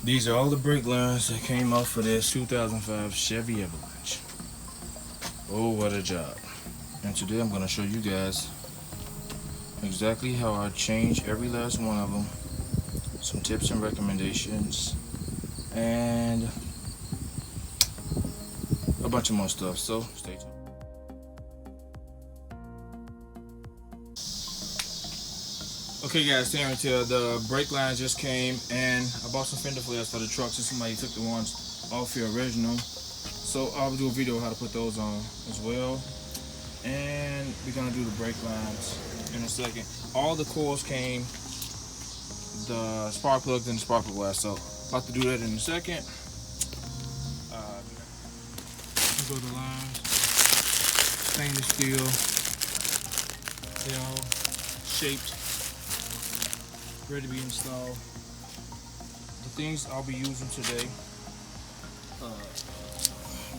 These are all the brake lines that came off of this 2005 Chevy Avalanche. Oh, what a job. And today I'm going to show you guys exactly how I change every last one of them, some tips and recommendations, and a bunch of more stuff, so stay tuned. Okay guys, stay until the brake lines just came, and I bought some fender flares for the truck since somebody took the ones off your original. So I'll do a video on how to put those on as well. And we're gonna do the brake lines in a second. All the coils came, the spark plugs and the spark plug glass. So about to do that in a second. Go to the lines, stainless steel, they all shaped, ready to be installed. The things I'll be using today,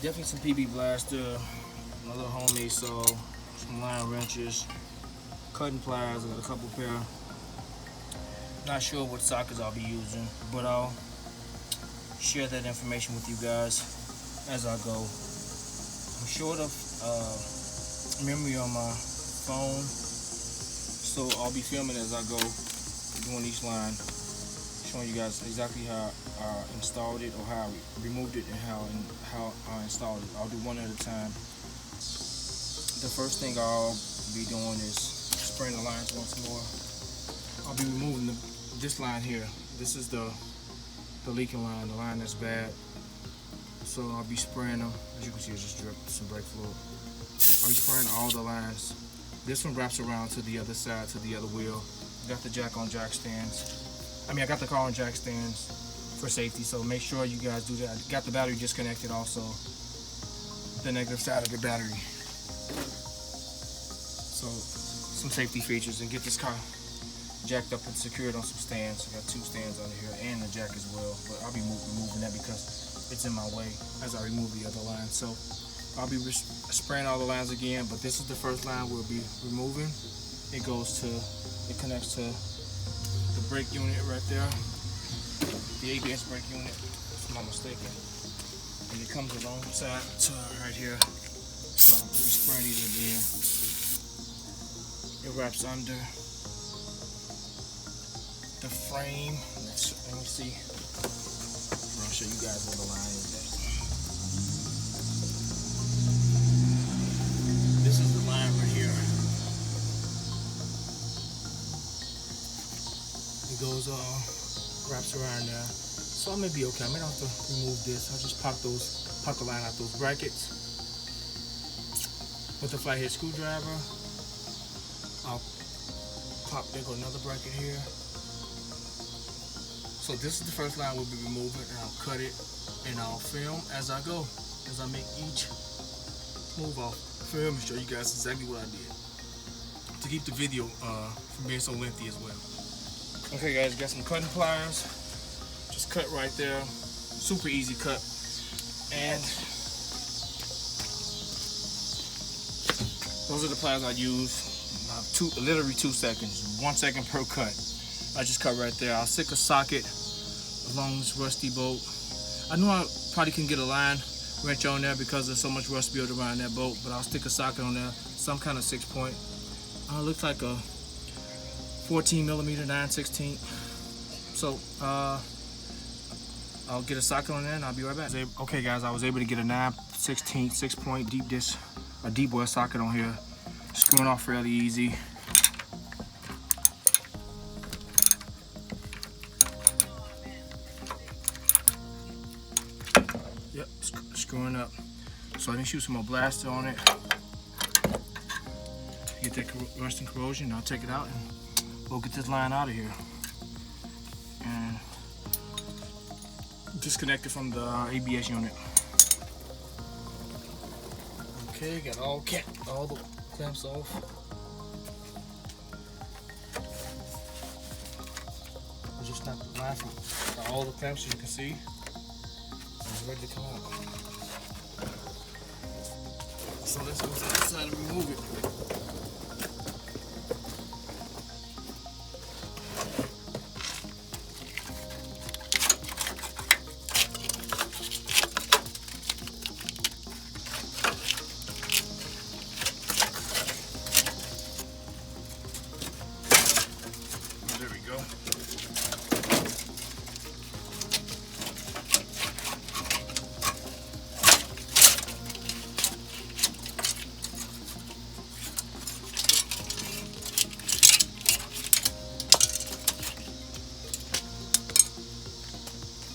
definitely some PB blaster, my little homemade saw, some line wrenches, cutting pliers. I got a couple pair. Not sure what sockets I'll be using, but I'll share that information with you guys as I go. I'm short of memory on my phone, so I'll be filming as I go, doing each line, showing you guys exactly how I installed it, or how I removed it, and how I installed it. I'll do one at a time. The first thing I'll be doing is spraying the lines once more. I'll be removing this line here. This is the leaking line, the line that's bad. So I'll be spraying them. As you can see, it just dripped some brake fluid. I'll be spraying all the lines. This one wraps around to the other side, to the other wheel. Got the jack on jack stands. I got the car on jack stands for safety, so make sure you guys do that. Got the battery disconnected also, the negative side of the battery. So some safety features, and get this car jacked up and secured on some stands. I got 2 stands under here and the jack as well, but I'll be removing that because it's in my way as I remove the other line. So I'll be spraying all the lines again, but this is the first line we'll be removing. It connects to the brake unit right there, the ABS brake unit, if I'm not mistaken. And it comes alongside to right here. So we'll be spraying these again. It wraps under the frame. Let me see. I'll show you guys where the line is at. This is the line right here. It goes wraps around there. So I may be okay. I may not have to remove this. I'll just pop the line out those brackets with a flathead screwdriver. There go another bracket here. So this is the first line we'll be removing, and I'll cut it and I'll film as I go, as I make each move. I'll film and show you guys exactly what I did to keep the video from being so lengthy as well. Okay guys, got some cutting pliers. Just cut right there. Super easy cut. And those are the pliers I use. Literally 2 seconds, 1 second per cut. I just cut right there. I'll stick a socket along this rusty bolt. I know I probably can get a line wrench on there because there's so much rust built around that bolt, but I'll stick a socket on there, some kind of 6-point. Looks like a 14mm 9/16. So I'll get a socket on there and I'll be right back. Okay guys, I was able to get a 9/16 6-point deep well socket on here. Screwing off fairly easy. Yep, screwing up. So I didn't shoot some more blaster on it. Get that rust and corrosion. I'll take it out and we'll get this line out of here. And disconnect it from the ABS unit. Okay, got all the clamps off. I just snapped the line from all the clamps, as you can see. It's ready to come out. So let's go to the side and remove it.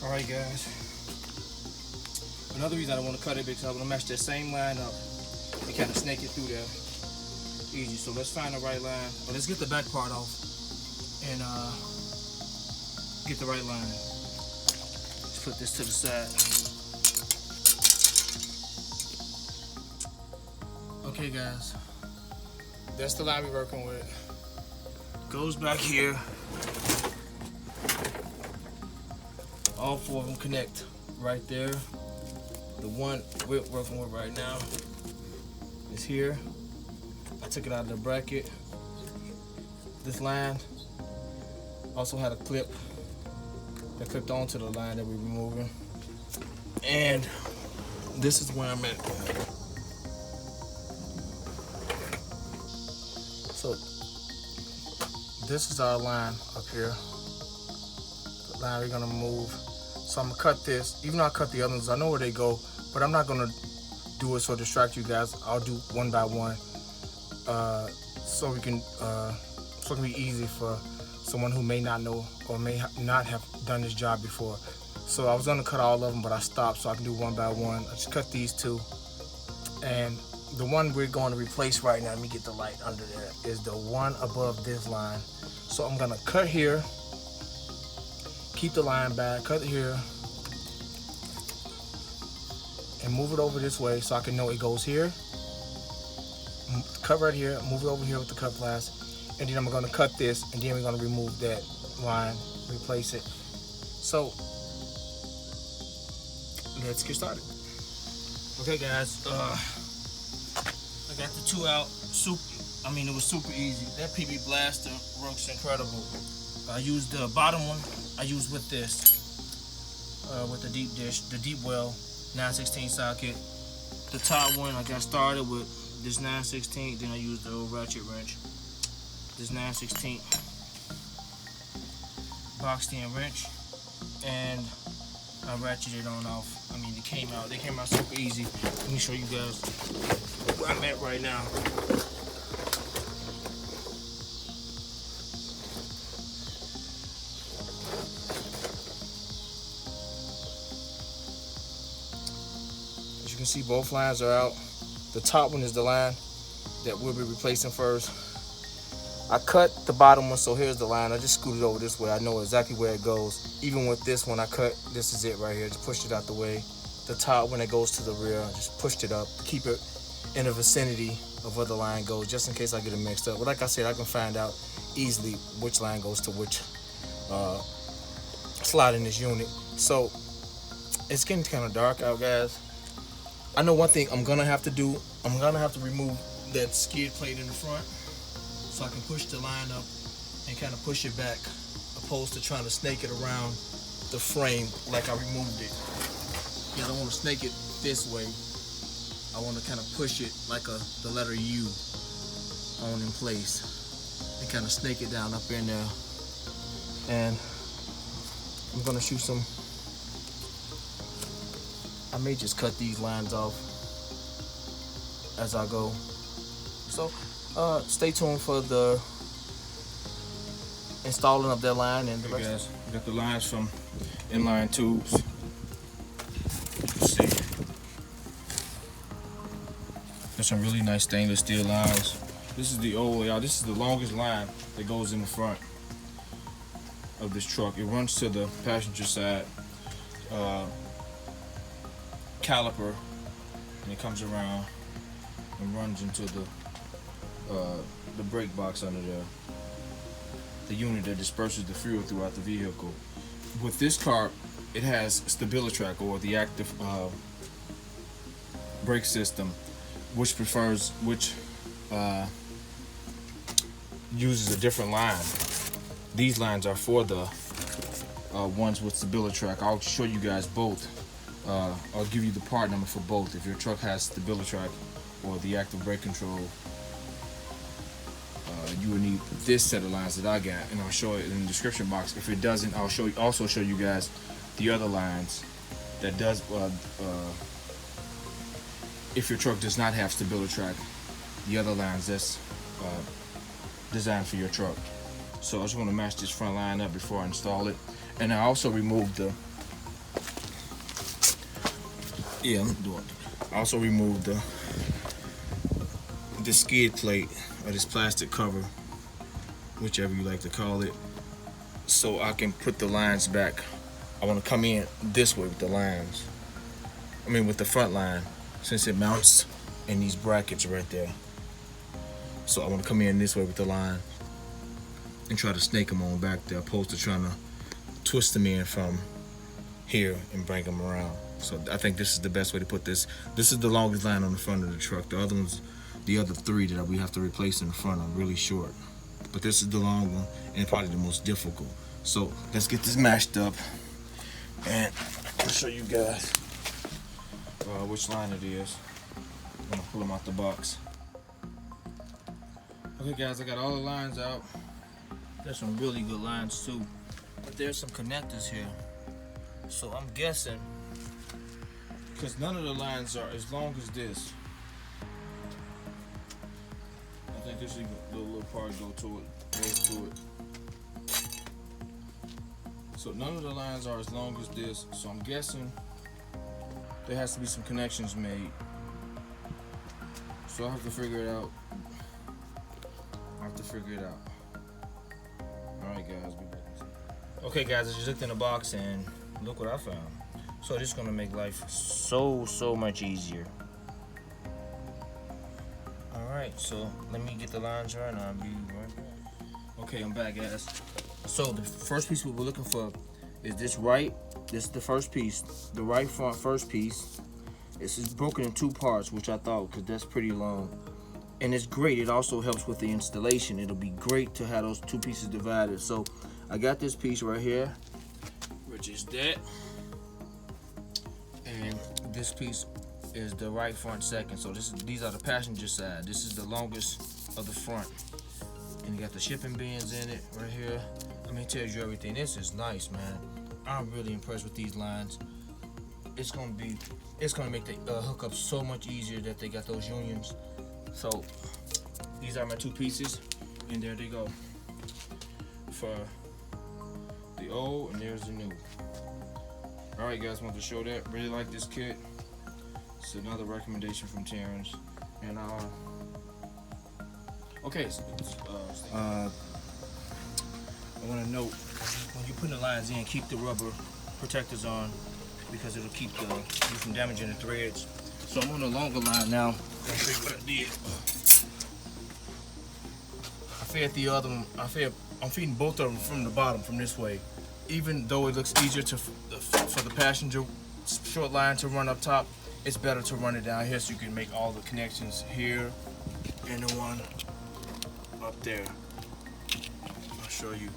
Alright guys, another reason I don't want to cut it because I want to match that same line up and kind of snake it through there easy. So let's find the right line. Well, let's get the back part off and get the right line. Let's put this to the side. Okay guys, that's the line we're working with. Goes back here. All four of them connect right there. The one we're working with right now is here. I took it out of the bracket. This line also had a clip that clipped onto the line that we're removing. And this is where I'm at. So this is our line up here. The line we're gonna move. So I'm gonna cut this. Even though I cut the other ones, I know where they go, but I'm not gonna do it so distract you guys. I'll do one by one, so it can be easy for someone who may not know or may not have done this job before. So I was gonna cut all of them, but I stopped so I can do one by one. I just cut these two, and the one we're going to replace right now, let me get the light under there, is the one above this line. So I'm gonna cut here, keep the line back, cut here, and move it over this way so I can know it goes here. Cut right here, move it over here with the cut blast, and then I'm gonna cut this, and then we're gonna remove that line, replace it. So let's get started. Okay guys, I got the two out. It was super easy. That PB Blaster works incredible. I used the bottom one. I used with this, with the deep dish, the deep well 9/16 socket. The top one I got started with this 9/16. Then I used the old ratchet wrench. This 9/16 boxed in wrench, and I ratcheted on off. They came out super easy. Let me show you guys where I'm at right now. As you can see, both lines are out. The top one is the line that we'll be replacing first. I cut the bottom one, so here's the line. I just scooted over this way. I know exactly where it goes. Even with this one I cut, this is it right here. Just pushed it out the way. The top, when it goes to the rear, I just pushed it up to keep it in the vicinity of where the line goes, just in case I get it mixed up. But like I said, I can find out easily which line goes to which slot in this unit. So it's getting kind of dark out, guys. I know one thing I'm gonna have to do. I'm gonna have to remove that skid plate in the front so I can push the line up and kind of push it back, opposed to trying to snake it around the frame like I removed it. I don't want to snake it this way. I want to kind of push it like the letter U on in place and kind of snake it down up in there. And I'm gonna shoot some. I may just cut these lines off as I go. So stay tuned for the installing of that line and the rest. Hey guys, we got the lines from inline tubes. Let's see. There's some really nice stainless steel lines. This is the old layout. This is the longest line that goes in the front of this truck. It runs to the passenger side caliper, and it comes around and runs into the brake box under there, the unit that disperses the fuel throughout the vehicle. With this car, it has StabiliTrak, or the active brake system, which uses a different line. These lines are for the ones with StabiliTrak. I'll show you guys both. I'll give you the part number for both. If your truck has StabiliTrak or the active brake control, you will need this set of lines that I got, and I'll show it in the description box. If it doesn't, I'll also show you guys the other lines that does. If your truck does not have StabiliTrak, the other lines that's designed for your truck. So I just want to match this front line up before I install it. And I also removed the Yeah, I'm doing it. I also removed the skid plate or this plastic cover, whichever you like to call it, so I can put the lines back. I want to come in this way with the lines. I mean with the front line, since it mounts in these brackets right there. So I want to come in this way with the line and try to snake them on back there, opposed to trying to twist them in from here and bring them around. So I think this is the best way to put this. This is the longest line on the front of the truck. The other ones, the other three that we have to replace in the front are really short. But this is the long one and probably the most difficult. So let's get this matched up and I'll show you guys which line it is. I'm gonna pull them out the box. Okay guys, I got all the lines out. There's some really good lines too, but there's some connectors here. So I'm guessing, because none of the lines are as long as this. I think this little part goes to it. So none of the lines are as long as this. So I'm guessing there has to be some connections made. So I have to figure it out. Alright guys, be back. Okay guys, I just looked in the box and look what I found. So this is gonna make life so much easier. Alright, so let me get the lines right and I'll be right back. Okay, I'm back guys. So the first piece we were looking for is this is the first piece, the right front first piece. This is broken in two parts, which I thought, because that's pretty long. And it's great, it also helps with the installation. It'll be great to have those two pieces divided. So I got this piece right here, which is that. And this piece is the right front second. So these are the passenger side. This is the longest of the front. And you got the shipping bins in it right here. I mean, it tells you everything. This is nice, man. I'm really impressed with these lines. It's gonna make the hookup so much easier that they got those unions. So these are my two pieces, and there they go for the old, and there's the new. All right, guys, wanted to show that. Really like this kit. It's another recommendation from Terrence. And okay, so I want to note, when you're putting the lines in, keep the rubber protectors on, because it'll keep you from damaging the threads. So I'm on a longer line now. I'll show you what I did. I fed the other one. I'm feeding both of them from the bottom, from this way. Even though it looks easier for the passenger short line to run up top, it's better to run it down here so you can make all the connections here and the one up there. I'll show you.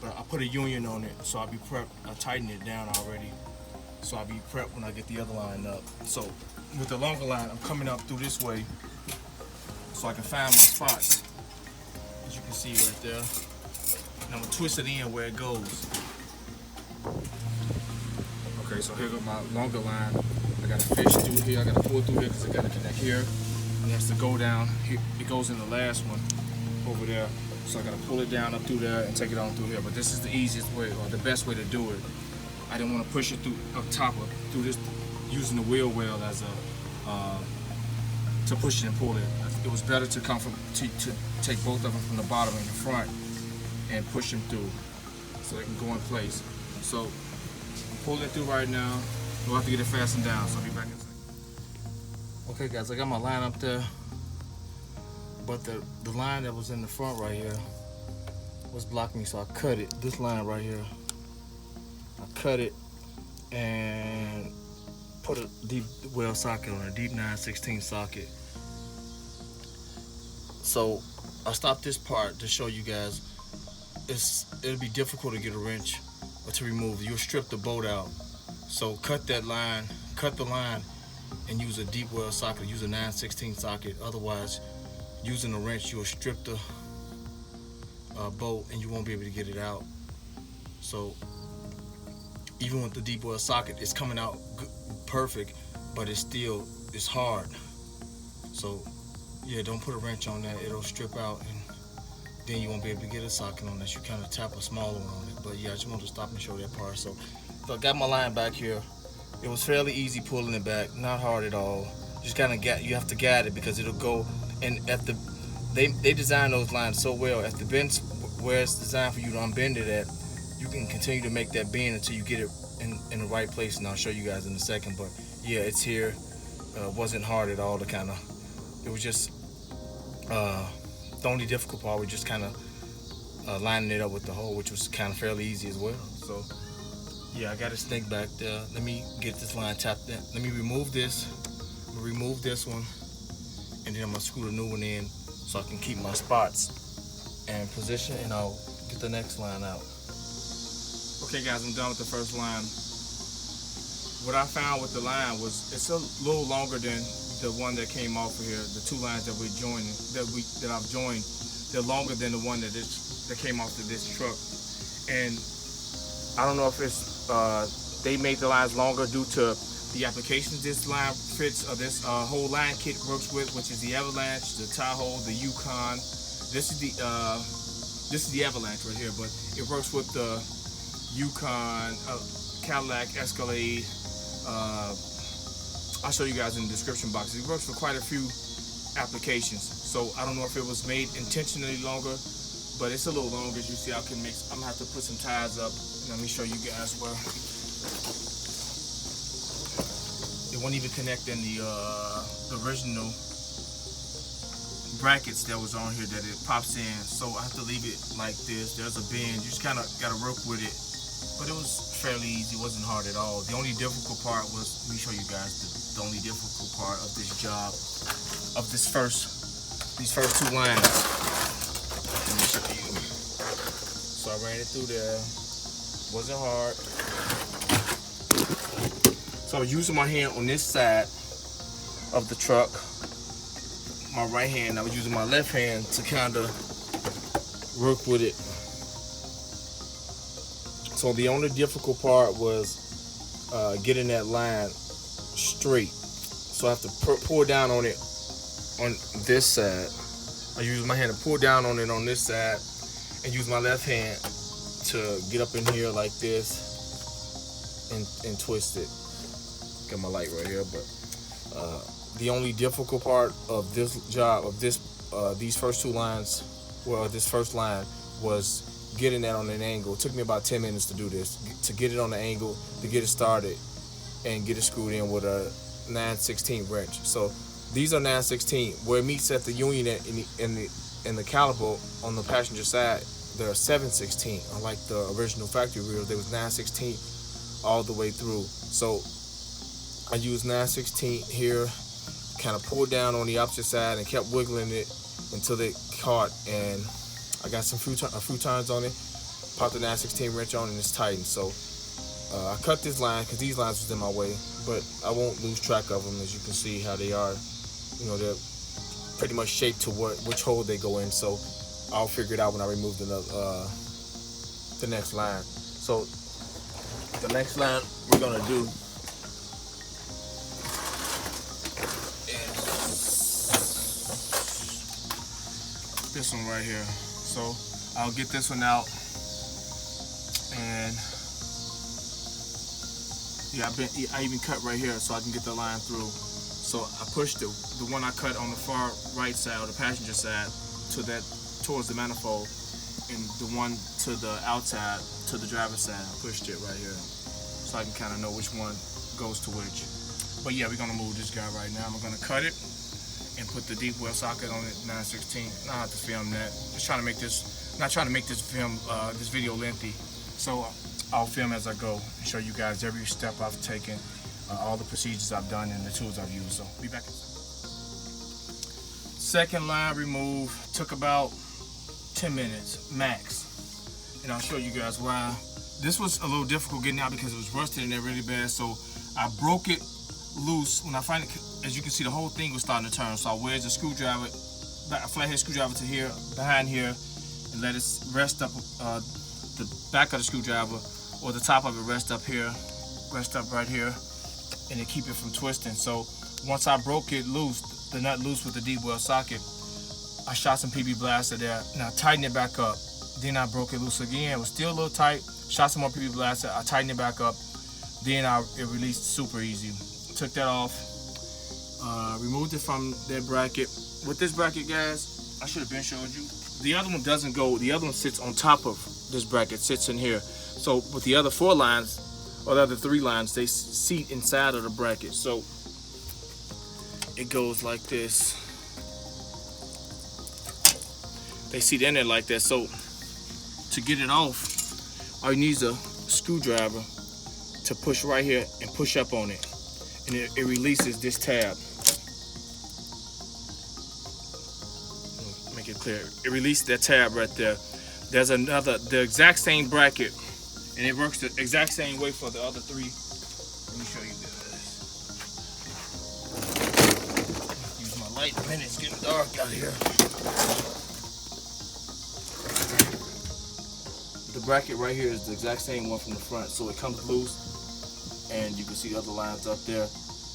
But I put a union on it, so I'll be prepped. I tightened it down already, so I'll be prepped when I get the other line up. So with the longer line, I'm coming up through this way so I can find my spots, as you can see right there. And I'm gonna twist it in where it goes. Okay, so here goes my longer line. I gotta fish through here, I gotta pull through here because I gotta connect here. And it has to go down here. It goes in the last one over there. So I gotta pull it down up through there and take it on through here. But this is the easiest way, or the best way to do it. I didn't want to push it through up top of through this, using the wheel well as a to push it and pull it. It was better to come from to take both of them from the bottom and the front and push them through so they can go in place. So I'm pulling it through right now. We'll have to get it fastened down, so I'll be back in a second. Okay guys, I got my line up there, but the line that was in the front right here was blocking me, so I cut it. This line right here, I cut it and put a deep well socket on, a deep 9/16 socket. So I stopped this part to show you guys. It'll be difficult to get a wrench or to remove. You'll strip the bolt out. So cut that line, cut the line, and use a deep well socket. Use a 9/16 socket. Otherwise, using a wrench, you'll strip the bolt and you won't be able to get it out. So even with the deep well socket, it's coming out perfect, but it's hard. So yeah, don't put a wrench on that. It'll strip out, and then you won't be able to get a socket on that. You kind of tap a smaller one on it. But yeah, I just wanted to stop and show that part. So I got my line back here. It was fairly easy pulling it back, not hard at all. Just kind of you have to guide it because it'll go. And at the they design those lines so well. At the bend where it's designed for you to unbend it at, you can continue to make that bend until you get it in the right place. And I'll show you guys in a second. But yeah, it's here. Wasn't hard at all to kind of. It was just the only difficult part was just kind of lining it up with the hole, which was kind of fairly easy as well. So yeah, I got this thing back there. Let me get this line tapped in. Let me remove this. I'm gonna remove this one, and then I'm gonna screw the new one in so I can keep my spots and position, and I'll get the next line out. Okay guys, I'm done with the first line. What I found with the line was it's a little longer than the one that came off of here. The two lines that I've joined, they're longer than the one that came off of this truck. And I don't know if it's they made the lines longer due to the applications this line fits, or this whole line kit works with, which is the Avalanche, the Tahoe, the Yukon. This is the Avalanche right here, but it works with the Yukon, Cadillac Escalade. I'll show you guys in the description box. It works for quite a few applications. So I don't know if it was made intentionally longer, but it's a little longer. As you see, I'm gonna have to put some ties up. Let me show you guys where. It won't even connect in the original brackets that was on here that it pops in. So I have to leave it like this. There's a bend. You just kind of got to work with it. But it was fairly easy. It wasn't hard at all. The only difficult part was, let me show you guys the only difficult part of this job, of these first two lines. Let me show you. So I ran it through there. Wasn't hard. So I was using my hand on this side of the truck, my right hand. I was using my left hand to kind of work with it. So the only difficult part was getting that line straight. So I have to pull down on it on this side. I use my hand to pull down on it on this side, and use my left hand to get up in here like this and twist it. Got my light right here, but the only difficult part of this job, of these first two lines, well, this first line, was getting that on an angle. It took me about 10 minutes to do this, to get it on the angle, to get it started, and get it screwed in with a 9/16 wrench. So these are 9/16. Where it meets at the union in the caliper on the passenger side, they're 7/16. Unlike the original factory wheels, they was 9/16 all the way through. So I used 9/16 here, kind of pulled down on the opposite side and kept wiggling it until they caught, and I got a few turns on it, popped the 9/16 wrench on, and it's tightened. So I cut this line because these lines was in my way, but I won't lose track of them. As you can see how they are, you know, they're pretty much shaped to which hole they go in. So I'll figure it out when I remove the next line. So the next line we're gonna do is this one right here. So I'll get this one out, and yeah, I even cut right here so I can get the line through. So I pushed the one I cut on the far right side, or the passenger side, towards the manifold, and the one to the outside, to the driver's side, I pushed it right here, so I can kind of know which one goes to which. But yeah, we're gonna move this guy right now. I'm gonna cut it and put the deep well socket on it, 9/16. I have to film that. Just trying to make this, not trying to make this this video lengthy. So I'll film as I go and show you guys every step I've taken, all the procedures I've done, and the tools I've used. So be back in a second. Second line remove took about 10 minutes max, and I'll show you guys why. This was a little difficult getting out because it was rusted in there really bad. So I broke it loose. When I find it, as you can see, the whole thing was starting to turn. So I wedged a screwdriver, a flathead screwdriver to here, behind here, and let it rest up, the back of the screwdriver, or the top of it rest up here, rest up right here, and it keep it from twisting. So once I broke it loose, the nut loose with the deep well socket, I shot some PB Blaster there, and I tightened it back up. Then I broke it loose again. It was still a little tight. Shot some more PB Blaster. I tightened it back up. then it released super easy. Took that off, removed it from that bracket. With this bracket, guys, I should have been showed you. The other one doesn't go. The other one sits on top of this bracket, sits in here. So with the other 4 lines, or the other 3 lines, they seat inside of the bracket. So it goes like this. They seat in there like that. So to get it off, all you need is a screwdriver to push right here and push up on it, and it releases this tab. Make it clear. It released that tab right there. There's the exact same bracket, and it works the exact same way for the other 3. Let me show you this. Use my light in a minute. It's getting dark out here. The bracket right here is the exact same one from the front, so it comes loose, and you can see the other lines up there.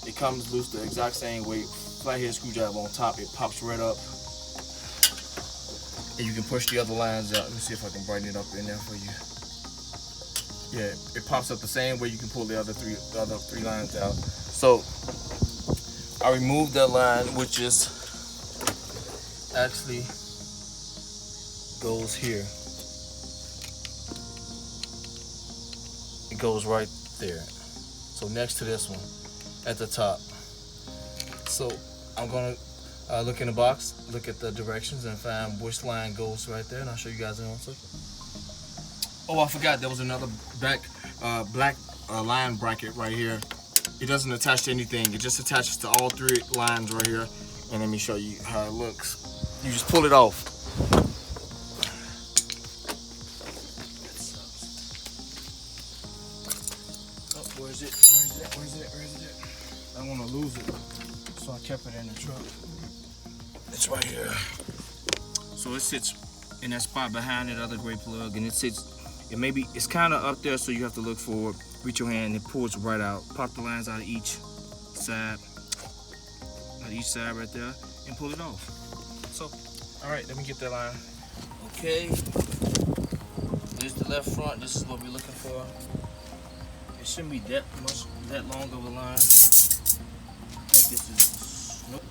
It comes loose the exact same way. Flathead screwdriver on top, it pops right up, and you can push the other lines out. Let me see if I can brighten it up in there for you. Yeah, it pops up the same way. You can pull the other three lines out. So I removed that line, which is actually goes here. It goes right there. So next to this one at the top. So I'm gonna look in the box, look at the directions, and find which line goes right there, and I'll show you guys in 1 second. Oh, I forgot, there was another black line bracket right here. It doesn't attach to anything. It just attaches to all 3 lines right here. And let me show you how it looks. You just pull it off. Oh, where's it? I don't want to lose it, so I kept it in the truck. It's right here. So it sits in that spot behind that other gray plug, and it's kind of up there, so you have to look for it. Reach your hand and it pulls right out. Pop the lines out of each side right there, and pull it off. So, all right, let me get that line. Okay, there's the left front. This is what we're looking for. It shouldn't be that long of a line. I think this is, nope.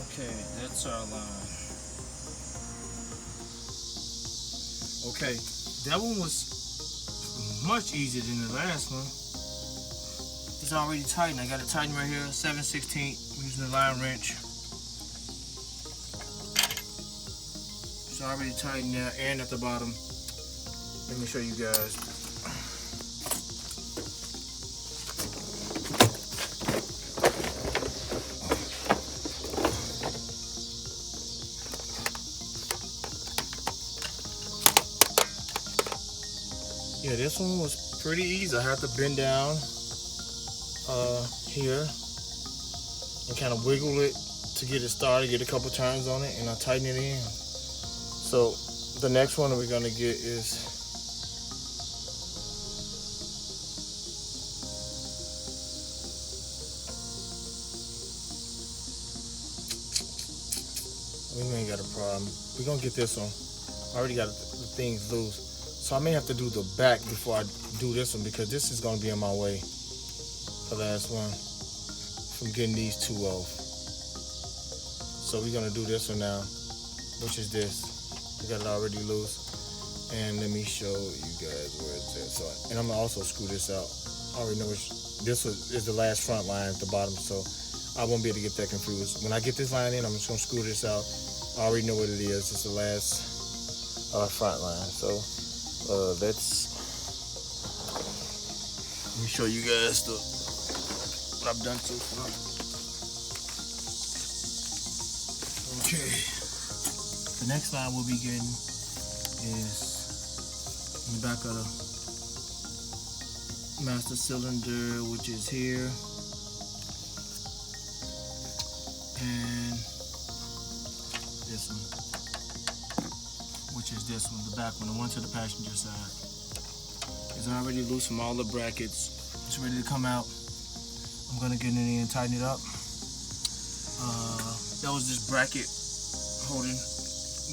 Okay, that's our line. Okay, that one was much easier than the last one. It's already tightened. I got it tightened right here, 7/16, using the line wrench. It's already tightened there and at the bottom. Let me show you guys. Yeah, this one was pretty easy. I had to bend down here and kind of wiggle it to get it started, get a couple turns on it, and I tighten it in. So the next one we're gonna get is we ain't got a problem. We're gonna get this one. I already got the things loose. So I may have to do the back before I do this one, because this is gonna be in my way, the last one, from getting these 2 off. So we're gonna do this one now, which is this. We got it already loose. And let me show you guys where it's at. So, and I'm gonna also screw this out. I already know this is the last front line at the bottom, so I won't be able to get that confused. When I get this line in, I'm just gonna screw this out. I already know what it is. It's the last front line. So let me show you guys what I've done so far. Okay. The next line we'll be getting is in the back of the master cylinder, which is here, and this one, which is this one, the back one, the one to the passenger side. It's already loose from all the brackets. It's ready to come out. I'm gonna get in there and tighten it up. That was this bracket holding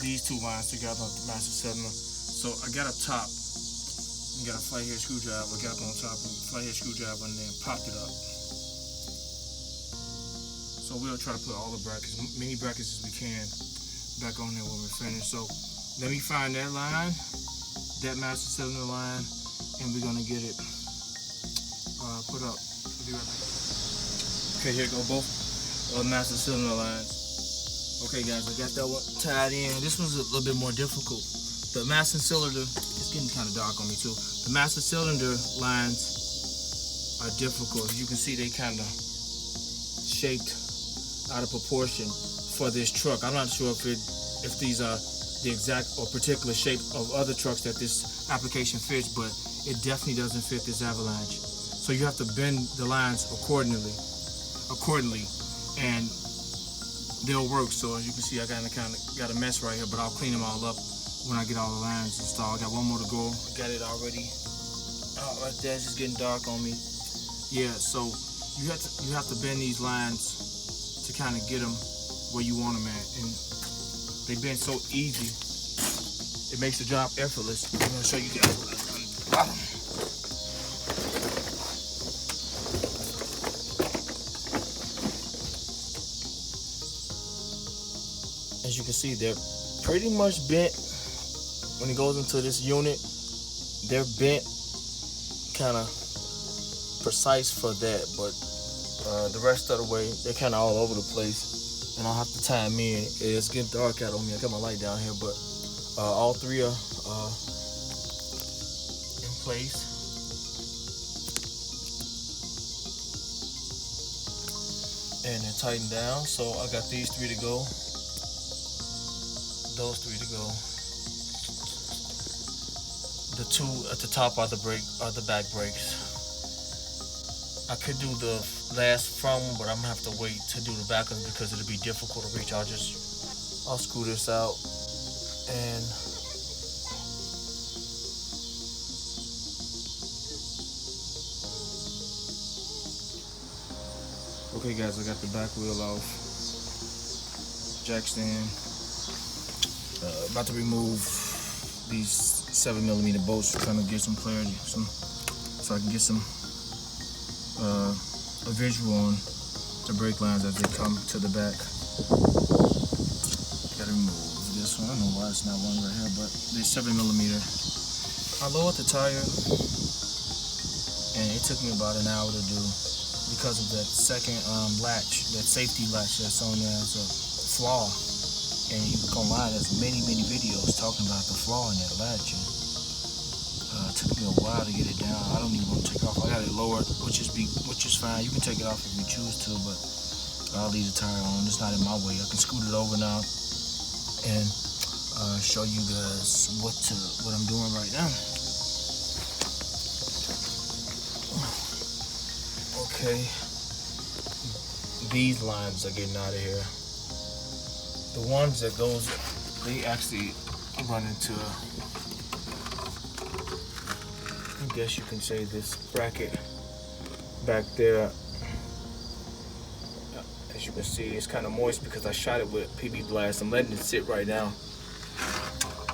these two lines together, the master cylinder. So I got up top, and got a flathead screwdriver, got up on top, and flathead screwdriver, and then popped it up. So we'll try to put all the brackets, many brackets as we can, back on there when we're finished. So let me find that line, that master cylinder line, and we're gonna get it put up. We'll be right back. Okay, here go both master cylinder lines. Okay guys, I got that one tied in. This one's a little bit more difficult. The master cylinder, it's getting kind of dark on me too. The master cylinder lines are difficult. As you can see, they kind of shaped out of proportion for this truck. I'm not sure if these are the exact or particular shape of other trucks that this application fits, but it definitely doesn't fit this Avalanche. So you have to bend the lines accordingly, and they'll work. So as you can see, I kind of got a mess right here, but I'll clean them all up when I get all the lines installed. I got one more to go. Got it already out right there. It's just getting dark on me. Yeah, so you have to bend these lines to kind of get them where you want them at, and they bend so easy. It makes the job effortless. I'm gonna show you guys what I've done at the bottom. As you can see, they're pretty much bent. When it goes into this unit, they're bent kind of precise for that, but the rest of the way, they're kind of all over the place, and I'll have to tie them in. It's getting dark out on me. I got my light down here, but all three are in place. And they're tightened down, so I got these three to go. Those three to go. The two at the top are the back brakes. I could do the last front one, but I'm gonna have to wait to do the back one because it'll be difficult to reach. I'll screw this out and okay guys, I got the back wheel off, jack stand. About to remove these 7mm bolts, trying to get some clarity, so I can get some a visual on the brake lines as they come to the back. Gotta remove this one. I don't know why it's not one right here, but they're 7mm. I lowered the tire, and it took me about an hour to do because of that second latch, that safety latch that's on there. It's a flaw. And you can go online, there's many videos talking about the flaw in that latch. It took me a while to get it down. I don't even want to take it off. I got it lowered, which is fine. You can take it off if you choose to, but I'll leave the tire on. It's not in my way. I can scoot it over now and show you guys what I'm doing right now. Okay, these lines are getting out of here. The ones that goes, they actually run into, I guess you can say, this bracket back there. As you can see, it's kind of moist because I shot it with PB Blast. I'm letting it sit right now.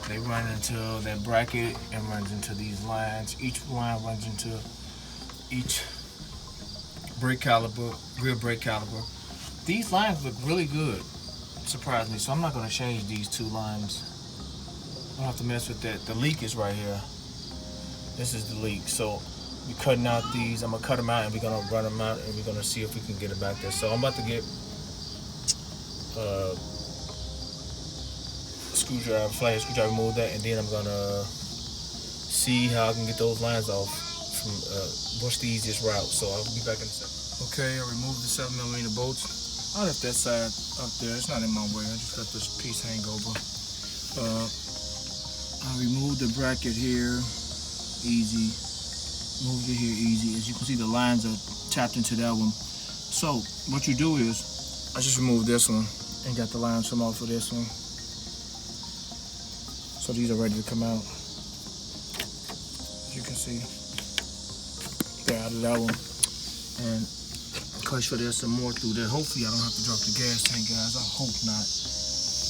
They run into that bracket and runs into these lines. Each line runs into each brake caliper, rear brake caliper. These lines look really good. Surprised me, so I'm not going to change these two lines. I don't have to mess with that. The leak is right here. This is the leak, so we're cutting out these. I'm gonna cut them out and we're gonna run them out and we're gonna see if we can get it back there. So I'm about to get screwdriver, flathead screwdriver, remove that, and then I'm gonna see how I can get those lines off from what's the easiest route. So I'll be back in a second. Okay, I removed the 7mm bolts. I left that side up there. It's not in my way. I just let this piece hang over. I removed the bracket here, easy. Moved it here, easy. As you can see, the lines are tapped into that one. So what you do is, I just removed this one and got the lines from off of this one. So these are ready to come out. As you can see, they're out of that one. And quite sure there's some more through there. Hopefully I don't have to drop the gas tank, guys. I hope not.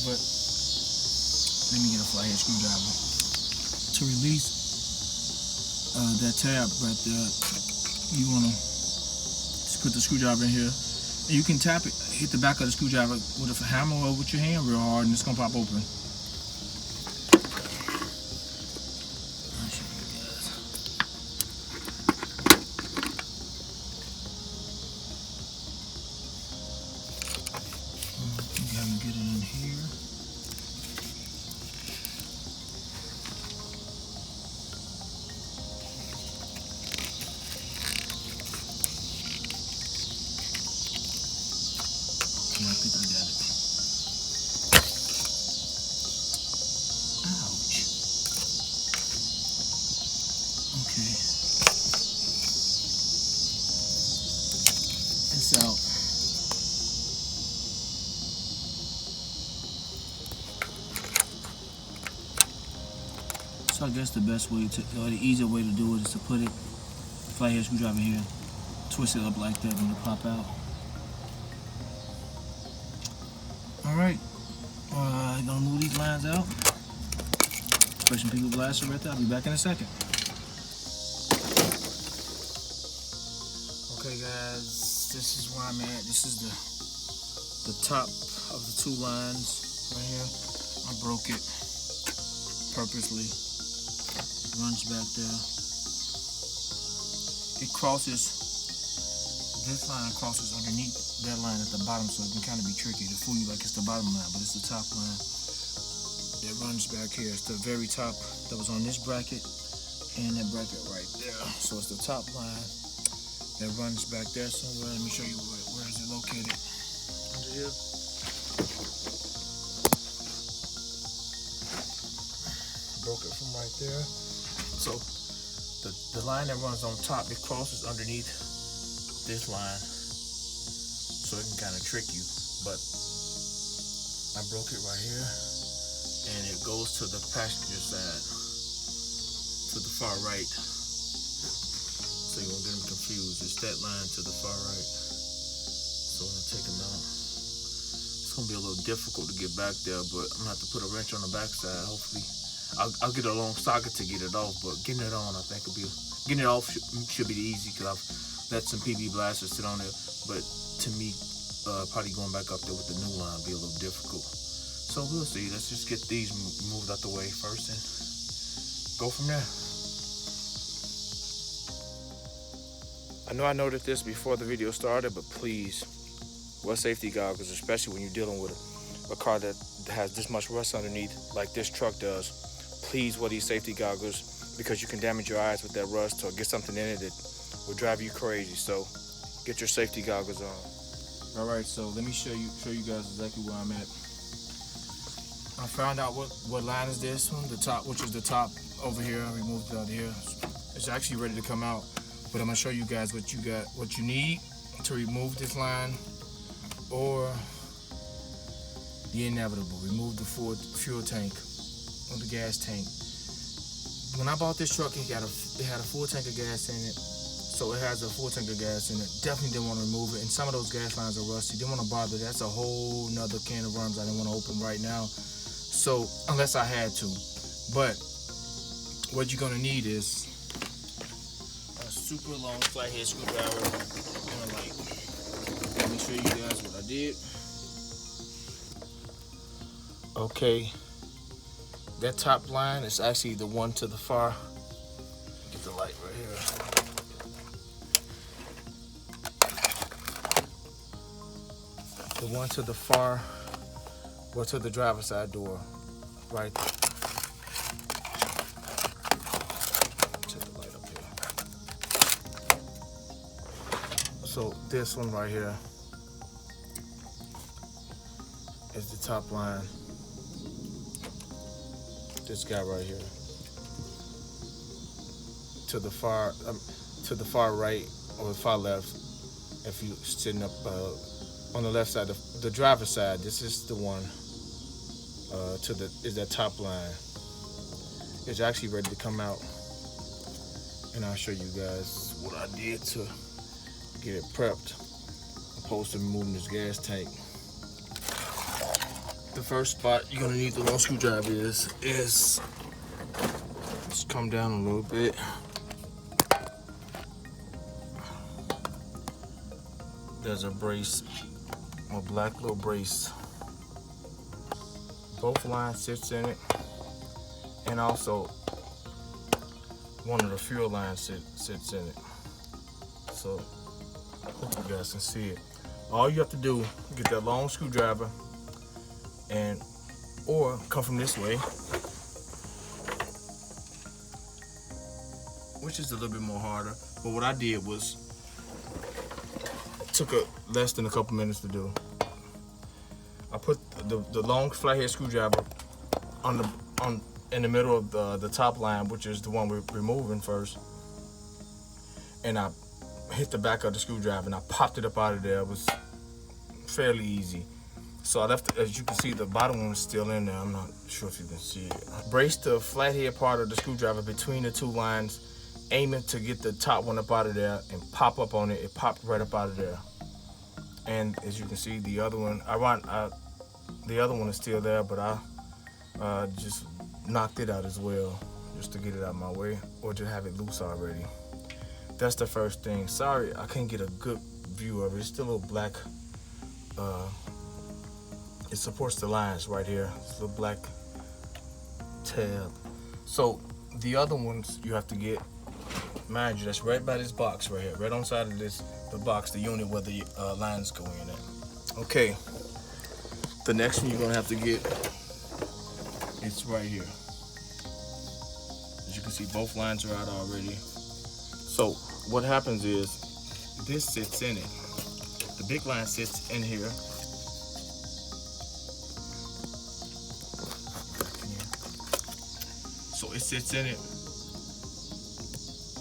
But let me get a flathead screwdriver. To release that tab right there, you want to just put the screwdriver in here. And you can tap it, hit the back of the screwdriver with a hammer or with your hand real hard, and it's going to pop open. Get it in here. Okay, I think I got it. Ouch. Okay. It's out. So I guess the best way to, or the easier way to do it is to put it, flathead screwdriver here, twist it up like that and it'll pop out. Alright, gonna move these lines out. Press some people blaster right there. I'll be back in a second. Okay guys, this is where I'm at. This is the top of the two lines right here. I broke it purposely. Runs back there. It crosses, this line crosses underneath that line at the bottom, so it can kind of be tricky to fool you like it's the bottom line, but it's the top line that runs back here. It's the very top that was on this bracket and that bracket right there. So it's the top line that runs back there somewhere. Let me show you where is it located. Under here. Broke it from right there. So the line that runs on top, it crosses underneath this line, so it can kind of trick you. But I broke it right here, and it goes to the passenger side, to the far right. So you won't get them confused. It's that line to the far right. So I'm gonna take them out. It's gonna be a little difficult to get back there, but I'm gonna have to put a wrench on the back side. Hopefully. I'll get a long socket to get it off, but getting it on, I think getting it off should be easy, because I've let some PB blasters sit on it. But to me, probably going back up there with the new line be a little difficult. So we'll see. Let's just get these moved out the way first and go from there. I know I noted this before the video started, but please wear safety goggles, especially when you're dealing with a car that has this much rust underneath, like this truck does. Please wear these safety goggles, because you can damage your eyes with that rust or get something in it that will drive you crazy. So get your safety goggles on. All right, so let me show you guys exactly where I'm at. I found out what line is this one, the top, which is the top over here. I removed it out of here. It's actually ready to come out, but I'm gonna show you guys what you need to remove this line, or the inevitable. Remove the fuel tank, or the gas tank. When I bought this truck, it had a full tank of gas in it, so it has a full tank of gas in it. Definitely didn't want to remove it, and some of those gas lines are rusty. Didn't want to bother. That's a whole nother can of worms I didn't want to open right now. So unless I had to, but what you're gonna need is a super long flathead screwdriver and a light. Let me show you guys what I did. Okay, that top line is actually the one to the far. Get the light right here. The one to the far, or to the driver's side door, right there. Check the light up here. So this one right here is the top line. This guy right here, to the far right or the far left. If you're sitting up on the left side, the driver's side, this is the one is that top line. It's actually ready to come out, and I'll show you guys what I did to get it prepped. opposed to removing this gas tank. The first spot you're gonna need the long screwdriver is just come down a little bit. There's a brace, a black little brace. Both lines sits in it, and also one of the fuel lines sits in it. So I hope you guys can see it. All you have to do, get that long screwdriver, or come from this way, which is a little bit more harder. But what I did was took less than a couple minutes to do. I put the long flathead screwdriver in the middle of the top line, which is the one we're removing first, and I hit the back of the screwdriver and I popped it up out of there. It was fairly easy. So I left, as you can see, the bottom one is still in there. I'm not sure if you can see it. I braced the flathead part of the screwdriver between the two lines, aiming to get the top one up out of there and pop up on it. It popped right up out of there. And as you can see, the other one, the other one is still there, but I just knocked it out as well, just to get it out of my way, or to have it loose already. That's the first thing. Sorry, I can't get a good view of it. It's still a little black. It supports the lines right here. It's a little black tab. So the other ones you have to get, mind you, that's right by this box right here, right on side of the box, the unit where the lines go in at. Okay, the next one you're gonna have to get, it's right here. As you can see, both lines are out already. So what happens is, this sits in it. The big line sits in here. So it sits in it.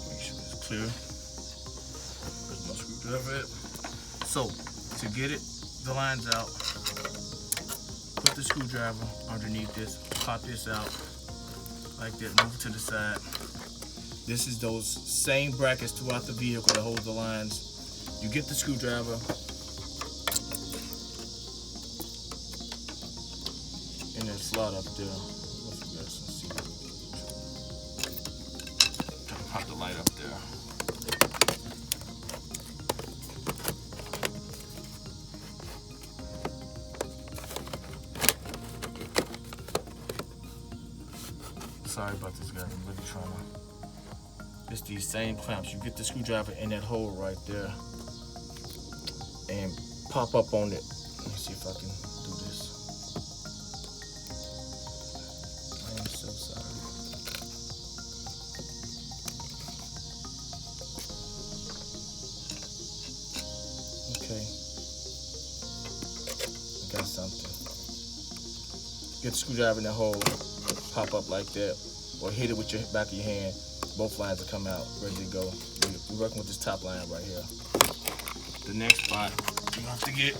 Make sure it's clear. Where's my screwdriver at? So to get it, the lines out, put the screwdriver underneath this, pop this out like that, move it to the side. This is those same brackets throughout the vehicle that hold the lines. You get the screwdriver and then slide up there. Pop the light up there. Sorry about this, guy. I'm really trying to. It's these same clamps. You get the screwdriver in that hole right there and pop up on it. Let me see if I can do this. I am so sorry. Okay. I got something. Get the screwdriver in the hole, pop up like that, or hit it with your back of your hand. Both lines will come out, ready to go. We're working with this top line right here. The next spot you have to get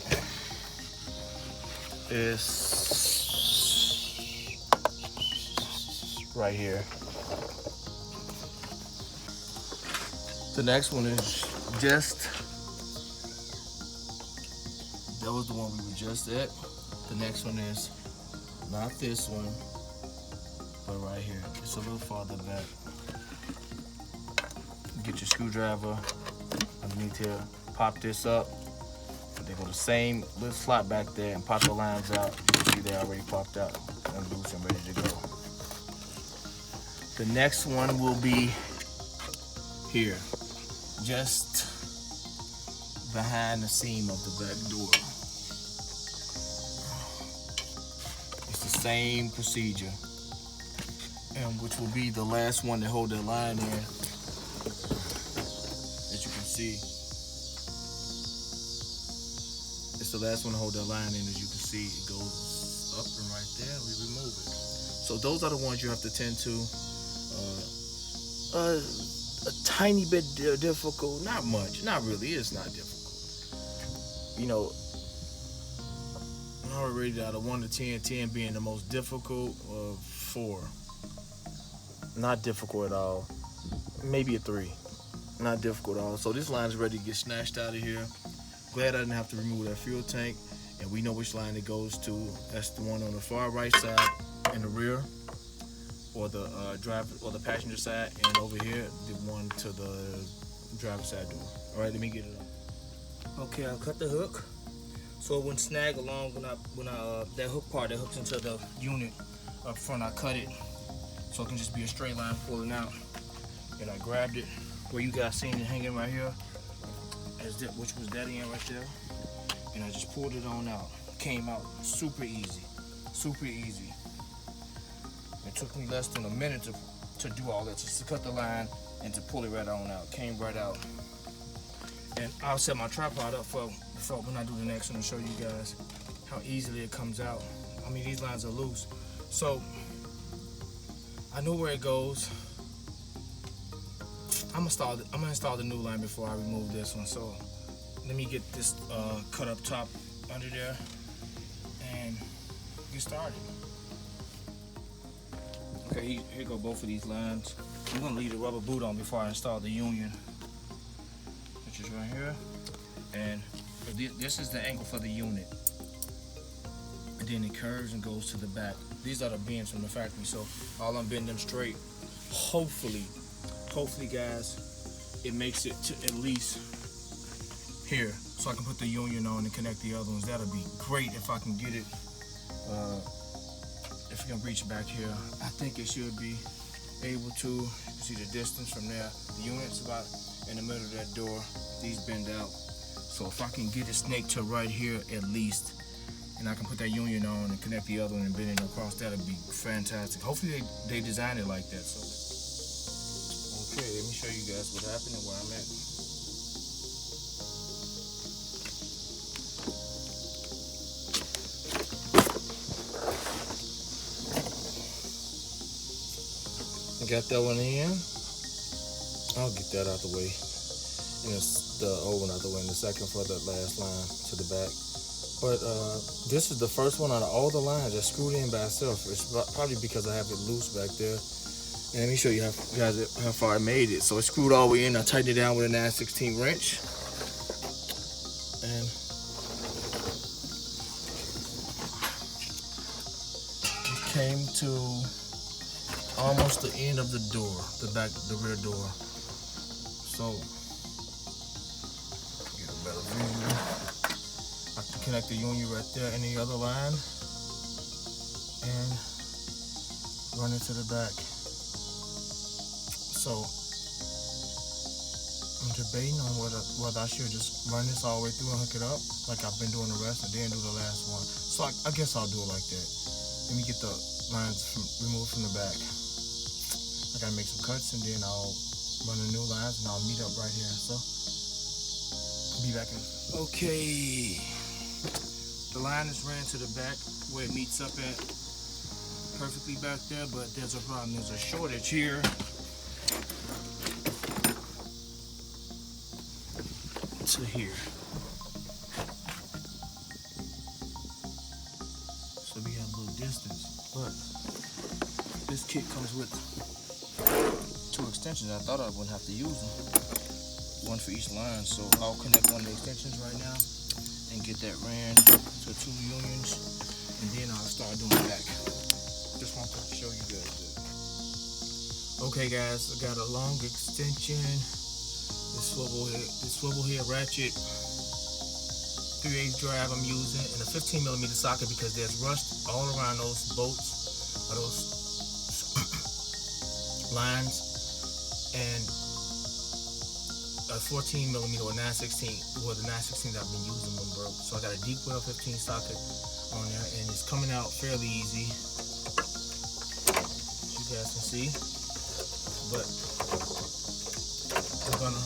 is right here. The next one is that was the one we were just at. The next one is not this one, but right here. It's a little farther back. Get your screwdriver underneath here, pop this up. They go the same little slot back there and pop the lines out. You can see they already popped out and loose and ready to go. The next one will be here, just behind the seam of the back door. It's the same procedure, and which will be the last one to hold that line in. As you can see, it's the last one to hold that line in. As you can see, it goes up and right there, we remove it. So those are the ones you have to tend to. A tiny bit difficult, not much, not really, it's not difficult. You know, I would rate it out of 1 to 10, 10 being the most difficult, 4. Not difficult at all, maybe a 3. Not difficult at all. So this line is ready to get snatched out of here. Glad I didn't have to remove that fuel tank. And we know which line it goes to. That's the one on the far right side in the rear, or the driver or the passenger side, and over here the one to the driver's side door. All right, let me get it up. Okay, I'll cut the hook so it wouldn't snag along when I that hook part that hooks into the unit up front. I cut it so it can just be a straight line pulling out. And I grabbed it where you guys seen it hanging right here, which was that end right there. And I just pulled it on out. Came out super easy, super easy. It took me less than a minute to do all that, just to cut the line and to pull it right on out. Came right out. And I'll set my tripod up for when I do the next one and show you guys how easily it comes out. I mean, these lines are loose. So I know where it goes. I'm gonna install the new line before I remove this one. So let me get this cut up top under there and get started. Okay, here go both of these lines. I'm gonna leave the rubber boot on before I install the union, which is right here. And this is the angle for the unit. And then it curves and goes to the back. These are the bends from the factory, so all I'm bending them straight. Hopefully guys, it makes it to at least here, so I can put the union on and connect the other ones. That'll be great if I can get it, if you can reach back here. I think it should be able to. You can see the distance from there. The unit's about in the middle of that door. These bend out. So if I can get it snaked to right here at least, and I can put that union on and connect the other one and bend it across, that'll be fantastic. Hopefully they design it like that. So okay, let me show you guys what happened and where I'm at. Got that one in. I'll get that out the way. And it's the old one out the way in the second for the last line to the back. But this is the first one out of all the lines that's screwed in by itself. It's probably because I have it loose back there. And let me show you how far I made it. So it's screwed all the way in. I tightened it down with a 9/16 wrench. And it came to almost the end of the door, the rear door. So get a better view. I can connect the union right there in the other line and run it to the back. So I'm debating on whether I should just run this all the way through and hook it up like I've been doing the rest and then do the last one. So I guess I'll do it like that. Let me get the lines removed from the back. I gotta make some cuts and then I'll run the new lines and I'll meet up right here. So I'll be back in a second. Okay, the line is ran to the back where it meets up at, perfectly back there, but there's a problem. There's a shortage here. To here. So we have a little distance, but this kit comes with 2 extensions. I thought I wouldn't have to use them, one for each line. So I'll connect one of the extensions right now and get that ran to 2 unions, and then I'll start doing the back. Just want to show you guys that. Okay guys, I got a long extension. This swivel head ratchet 3/8 drive I'm using, and a 15mm socket because there's rust all around those bolts or those lines, and a 14mm or 9/16. Well, the 9/16 I've been using when broke. So I got a deep well 15 socket on there, and it's coming out fairly easy, as you guys can see. But I'm gonna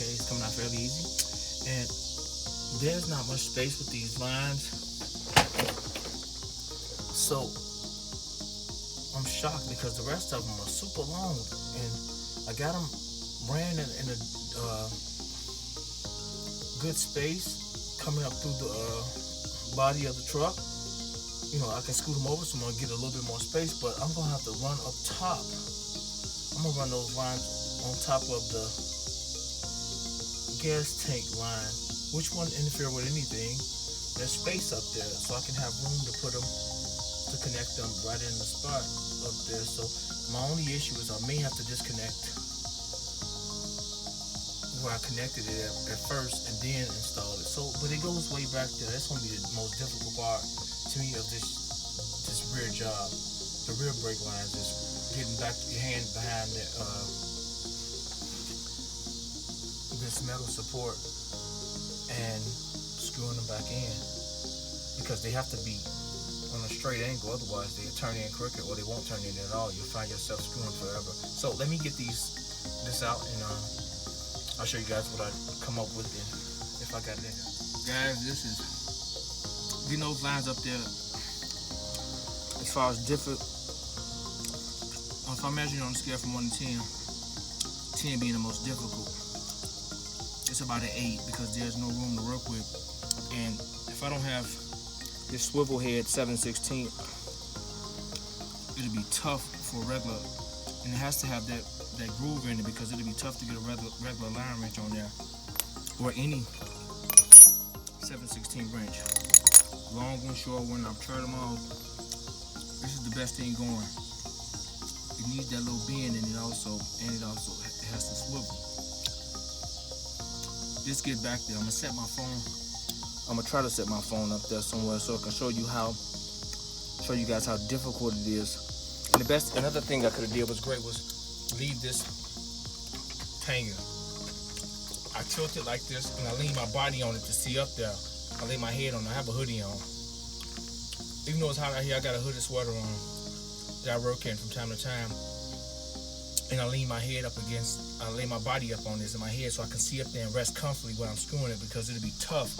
it's coming out fairly easy, and there's not much space with these lines, so I'm shocked because the rest of them are super long, and I got them ran in a good space coming up through the body of the truck, I can scoot them over so I'm gonna get a little bit more space, but I'm gonna have to run up top. I'm gonna run those lines on top of the gas tank line, which won't interfere with anything. There's space up there, so I can have room to put them, to connect them right in the spot up there. So my only issue is I may have to disconnect where I connected it at first and then install it. So, but it goes way back there. That's gonna be the most difficult part to me of this rear job. The rear brake lines is getting back your hand behind this metal support and screwing them back in, because they have to be on a straight angle, otherwise they'll turn in crooked or they won't turn in at all. You'll find yourself screwing forever. So let me get this out and I'll show you guys what I come up with if I got it in there. Guys, this is getting those lines up there. As far as different, if I'm measuring on a scale from 1 to 10, 10 being the most difficult, it's about an 8 because there's no room to work with. And if I don't have this swivel head 7/16, it'll be tough for regular, and it has to have that groove in it because it'll be tough to get a regular line wrench on there, or any 7/16 wrench. Long one, short one, I've tried them all. This is the best thing going. It needs that little bend in it also, and it also has to swivel. Just get back there. I'm gonna set my phone. I'm gonna try to set my phone up there somewhere so I can show you guys how difficult it is. And another thing I could have did was great was leave this hanger. I tilt it like this and I lean my body on it to see up there. I lay my head on it. I have a hoodie on. Even though it's hot out here, I got a hooded sweater on that I work in from time to time. And I lean my head up against, I lay my body up on this in my head so I can see up there and rest comfortably while I'm screwing it, because it'll be tough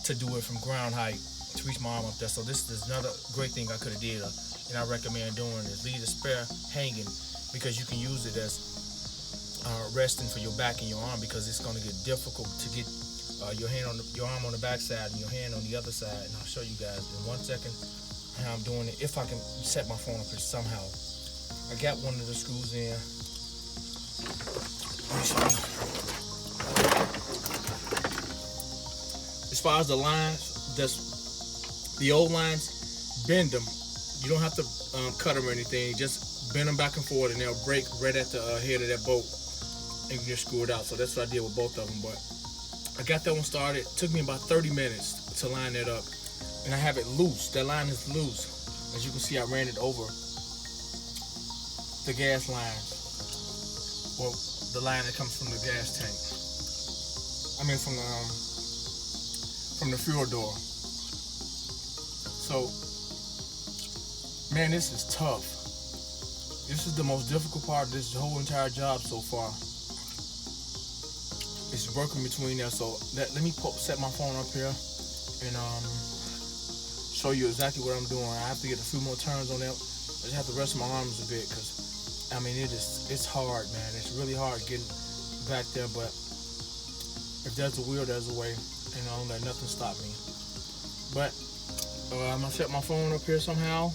to do it from ground height to reach my arm up there. So this is another great thing I could have did, and I recommend doing is leave the spare hanging, because you can use it as resting for your back and your arm, because it's going to get difficult to get your arm on the back side and your hand on the other side. And I'll show you guys in 1 second how I'm doing it, if I can set my phone up here somehow. I got one of the screws in. Let me show you. As far as the lines, the old lines, bend them. You don't have to cut them or anything. Just bend them back and forward, and they'll break right at the head of that bolt, and you just screw it out. So that's what I did with both of them. But I got that one started. It took me about 30 minutes to line it up, and I have it loose. That line is loose. As you can see, I ran it over the gas line, or the line that comes from the gas tank. I mean, from the fuel door. So, man, this is tough. This is the most difficult part of this whole entire job so far. It's working between there. So let me set my phone up here and show you exactly what I'm doing. I have to get a few more turns on that. I just have to rest my arms a bit, because I mean it's hard, man. It's really hard getting back there, but if there's a will, there's a way, and I don't let nothing stop me. But I'm gonna set my phone up here somehow.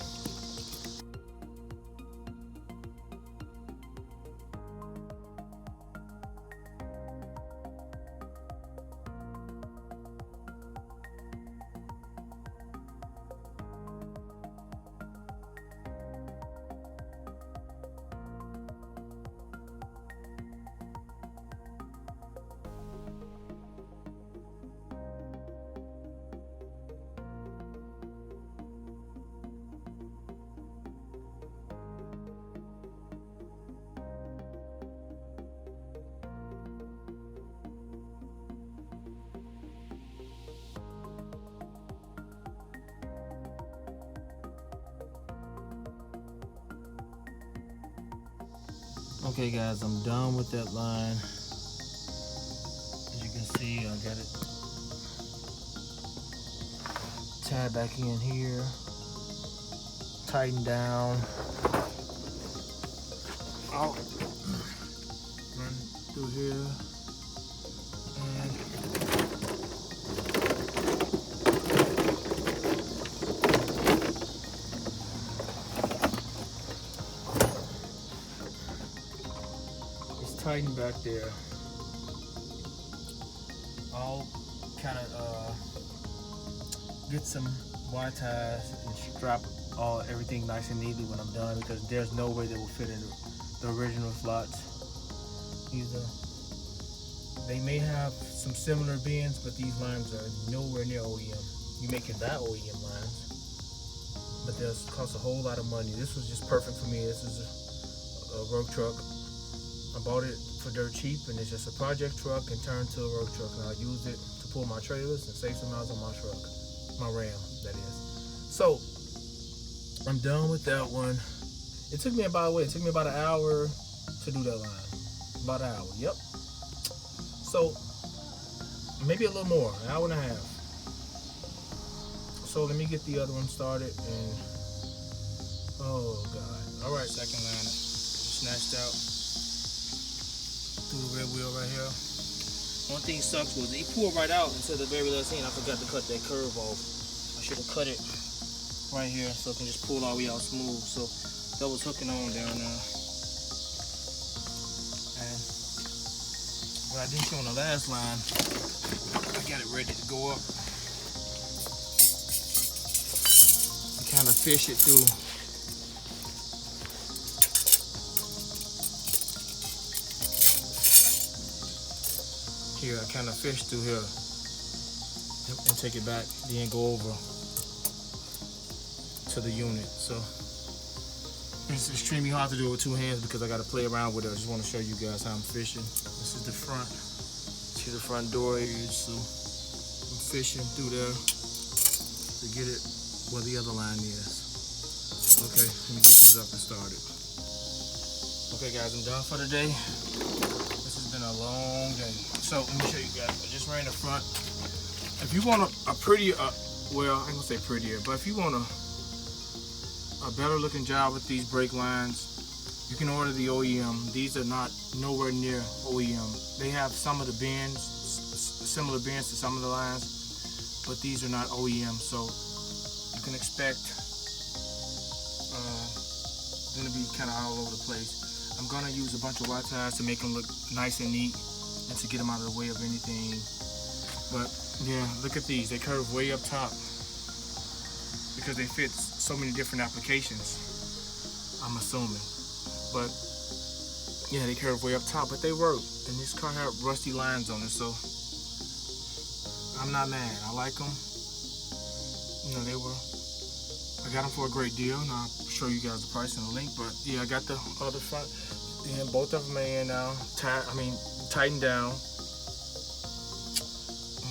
Okay guys, I'm done with that line. As you can see, I got it tied back in here, tightened down. I'll run through here and tighten back there. I'll kind of get some wire ties and strap everything nice and neatly when I'm done, because there's no way they will fit in the original slots. They may have some similar bends, but these lines are nowhere near OEM. You're making that OEM lines, but they'll cost a whole lot of money. This was just perfect for me. This is a road truck. I bought it for dirt cheap, and it's just a project truck and turned to a road truck, and I used it to pull my trailers and save some miles on my truck, my Ram, that is. So I'm done with that one. It took me about an hour to do that line. About an hour, yep. So maybe a little more, an hour and a half. So let me get the other one started, and oh god. All right, second line snatched out through the rear wheel right here. One thing sucks was he pulled right out until the very last end. I forgot to cut that curve off. I should have cut it right here so it can just pull all the way out smooth. So that was hooking on down there. And what I didn't show on the last line, I got it ready to go up. I kind of fish it through. Here, I kind of fish through here and take it back, then go over to the unit. So it's extremely hard to do it with two hands because I got to play around with it. I just want to show you guys how I'm fishing. This is the front. See the front door here, so I'm fishing through there to get it where the other line is. Okay, let me get this up and started. Okay guys, I'm done for the day. This has been a long day. So let me show you guys. I just ran the front. If you want a prettier, well, I ain't gonna say prettier, but if you want a better looking job with these brake lines, you can order the OEM. These are not nowhere near OEM. They have some of the bends, similar bends to some of the lines, but these are not OEM. So you can expect them to be kind of all over the place. I'm gonna use a bunch of wire ties to make them look nice and neat and to get them out of the way of anything. But yeah, look at these. They curve way up top because they fit so many different applications, I'm assuming. But yeah, they curve way up top, but they work. And this car had rusty lines on it, so I'm not mad. I like them. You know, I got them for a great deal, and I'll show you guys the price and the link. But yeah, I got the other front. Yeah, both of them are in now. Tightened down.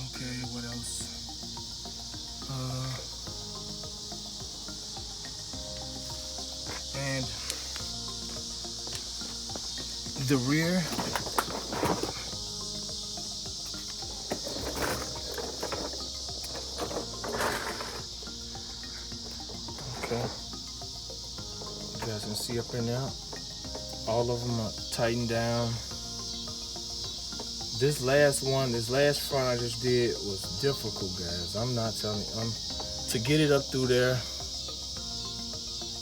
Okay, what else? And the rear. Okay. You guys can see up in there. All of them are tightened down. This last front I just did was difficult, guys. I'm not telling you. To get it up through there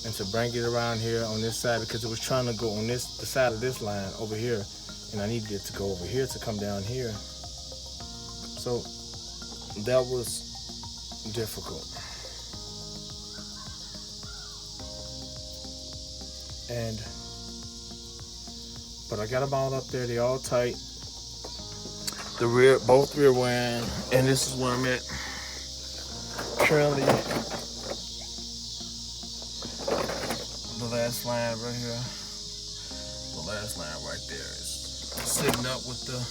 and to bring it around here on this side, because it was trying to go on the side of this line over here, and I needed it to go over here to come down here. So that was difficult. But I got them all up there. They all tight. Both rear wing, and this is where I'm at currently. The last line right here. The last line right there is sitting up with the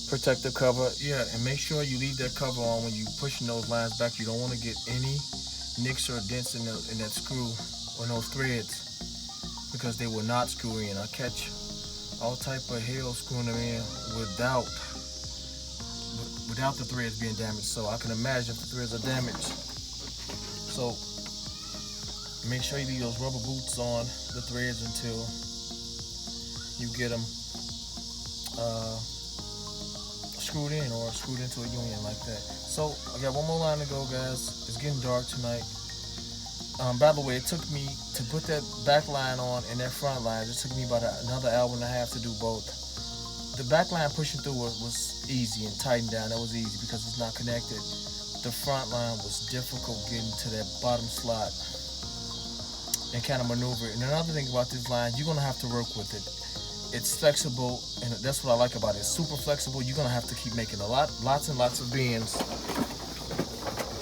protective cover. Yeah, and make sure you leave that cover on when you're pushing those lines back. You don't want to get any nicks or dents in that screw or those threads, because they will not screw in. I catch all type of hell screwing them in without the threads being damaged. So I can imagine if the threads are damaged. So make sure you leave those rubber boots on the threads until you get them screwed in or screwed into a union like that. So I got one more line to go, guys. It's getting dark tonight. By the way, it took me to put that back line on and that front line. It took me about another hour and a half to do both. The back line pushing through was easy and tightened down. That was easy because it's not connected. The front line was difficult getting to that bottom slot and kind of maneuver. And another thing about this line, you're gonna have to work with it. It's flexible, and that's what I like about it. It's super flexible. You're gonna have to keep making lots and lots of bends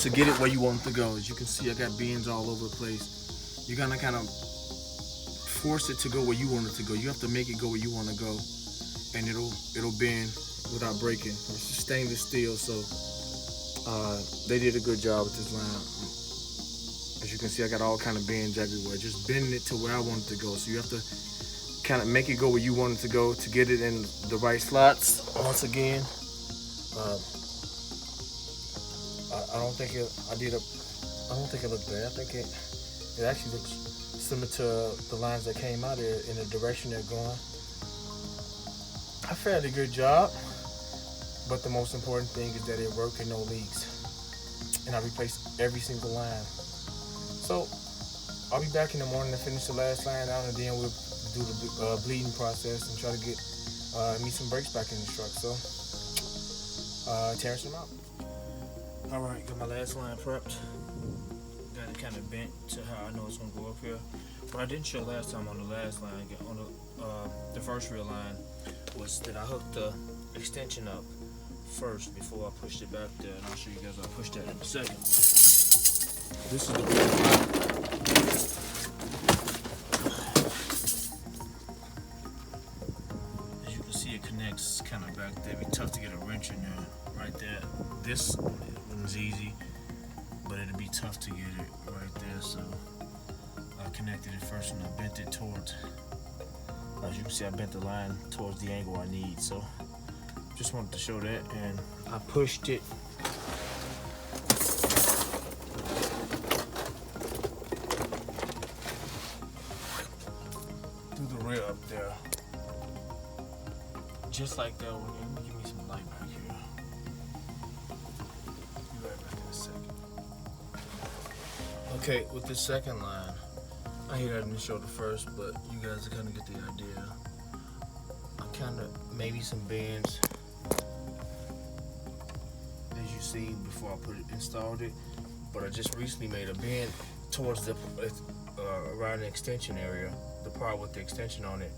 to get it where you want it to go. As you can see, I got bends all over the place. You're gonna kind of force it to go where you want it to go. You have to make it go where you want to go, and it'll bend without breaking. It's just stainless steel, so they did a good job with this line. As you can see, I got all kind of bends everywhere, just bending it to where I want it to go. So you have to kind of make it go where you want it to go to get it in the right slots. Once again, I don't think it looked bad. I think it actually looks similar to the lines that came out there in the direction they're going. A fairly good job, but the most important thing is that it worked and no leaks. And I replaced every single line. So I'll be back in the morning to finish the last line out, and then we'll do the bleeding process and try to get me some brakes back in the truck. So tearing some out. All right, got my last line prepped. Got it kind of bent to how I know it's gonna go up here. What I didn't show last time on the last line, on the first rear line, was that I hooked the extension up first before I pushed it back there, and I'll show you guys how I pushed that in a second. This is the rear line. As you can see, it connects kind of back there. It'd be tough to get a wrench in there right there. This one's easy, but it'd be tough to get it right there, so I connected it first and I bent it towards, as you can see, I bent the line towards the angle I need. So just wanted to show that, and I pushed it through the rear up there, just like that. Give me some light back here. Be right back in a second. Okay, with this second line, I hate I didn't show the first, but you guys kind of get the idea. I kind of maybe some bends, as you see before I installed it. But I just recently made a bend towards the around the extension area, the part with the extension on it.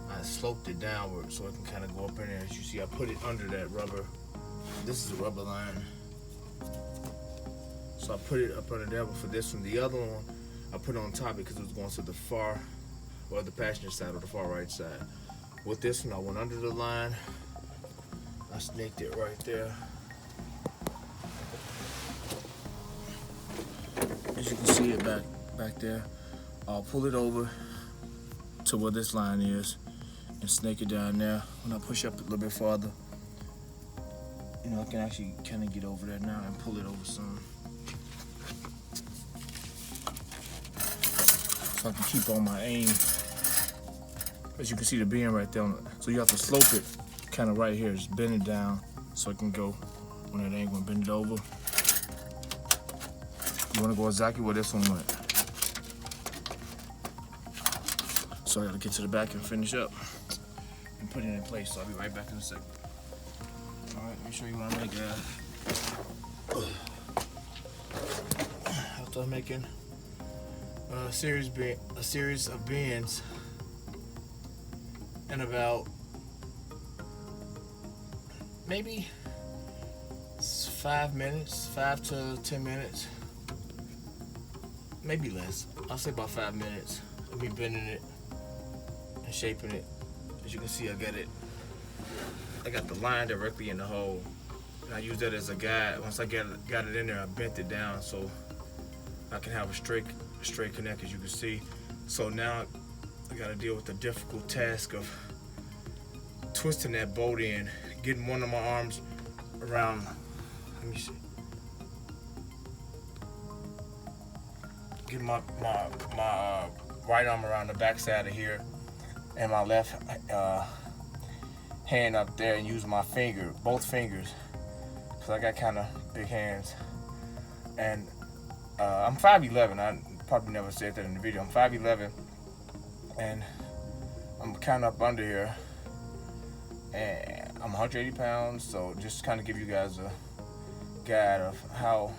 I sloped it downward so it can kind of go up in there. As you see, I put it under that rubber. This is a rubber line. So I put it up under there, but for this one, the other one, I put it on top because it was going to the far, or the passenger side or the far right side. With this one, I went under the line. I snaked it right there. As you can see it back there. I'll pull it over to where this line is and snake it down there. When I push up a little bit farther, you know, I can actually kind of get over there now and pull it over some, so I can keep on my aim. As you can see the bend right there, so you have to slope it kind of right here, just bend it down so it can go on that angle and bend it over. You want to go exactly where this one went. So I gotta get to the back and finish up and put it in place. So I'll be right back in a second. All right, let me show you what I make. After making a series of bends in about maybe 5 minutes, 5 to 10 minutes, maybe less. I'll say about 5 minutes of me bending it and shaping it. As you can see, I got the line directly in the hole, and I use that as a guide. Once I got it in there, I bent it down so I can have a straight connect, as you can see. So now I got to deal with the difficult task of twisting that bolt in, getting one of my arms around. Let me see. Getting my right arm around the back side of here, and my left hand up there, and use my both fingers, because I got kind of big hands. And I'm 5'11". probably never said that in the video. I'm 5'11", and I'm kind of up under here, and I'm 180 pounds. So just kind of give you guys a guide of how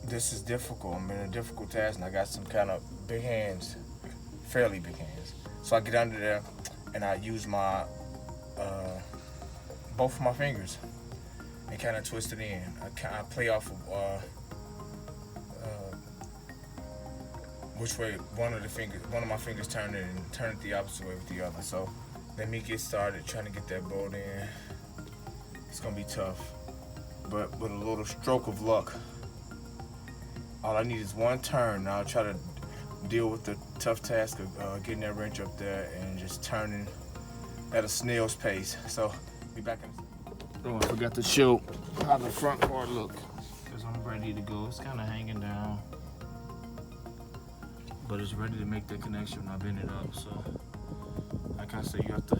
this is difficult. I'm in a difficult task, and I got some kind of big hands, fairly big hands. So I get under there, and I use my both of my fingers and kind of twist it in. I play off of which way one of my fingers turn it, and turn it the opposite way with the other. So let me get started trying to get that bolt in. It's gonna be tough, but with a little stroke of luck, all I need is one turn, and I'll try to deal with the tough task of getting that wrench up there and just turning at a snail's pace. So be back in. Oh, I forgot to show how the front part look, because I'm ready to go. It's kind of hanging down, but it's ready to make the connection when I bend it up. So like I said, you have to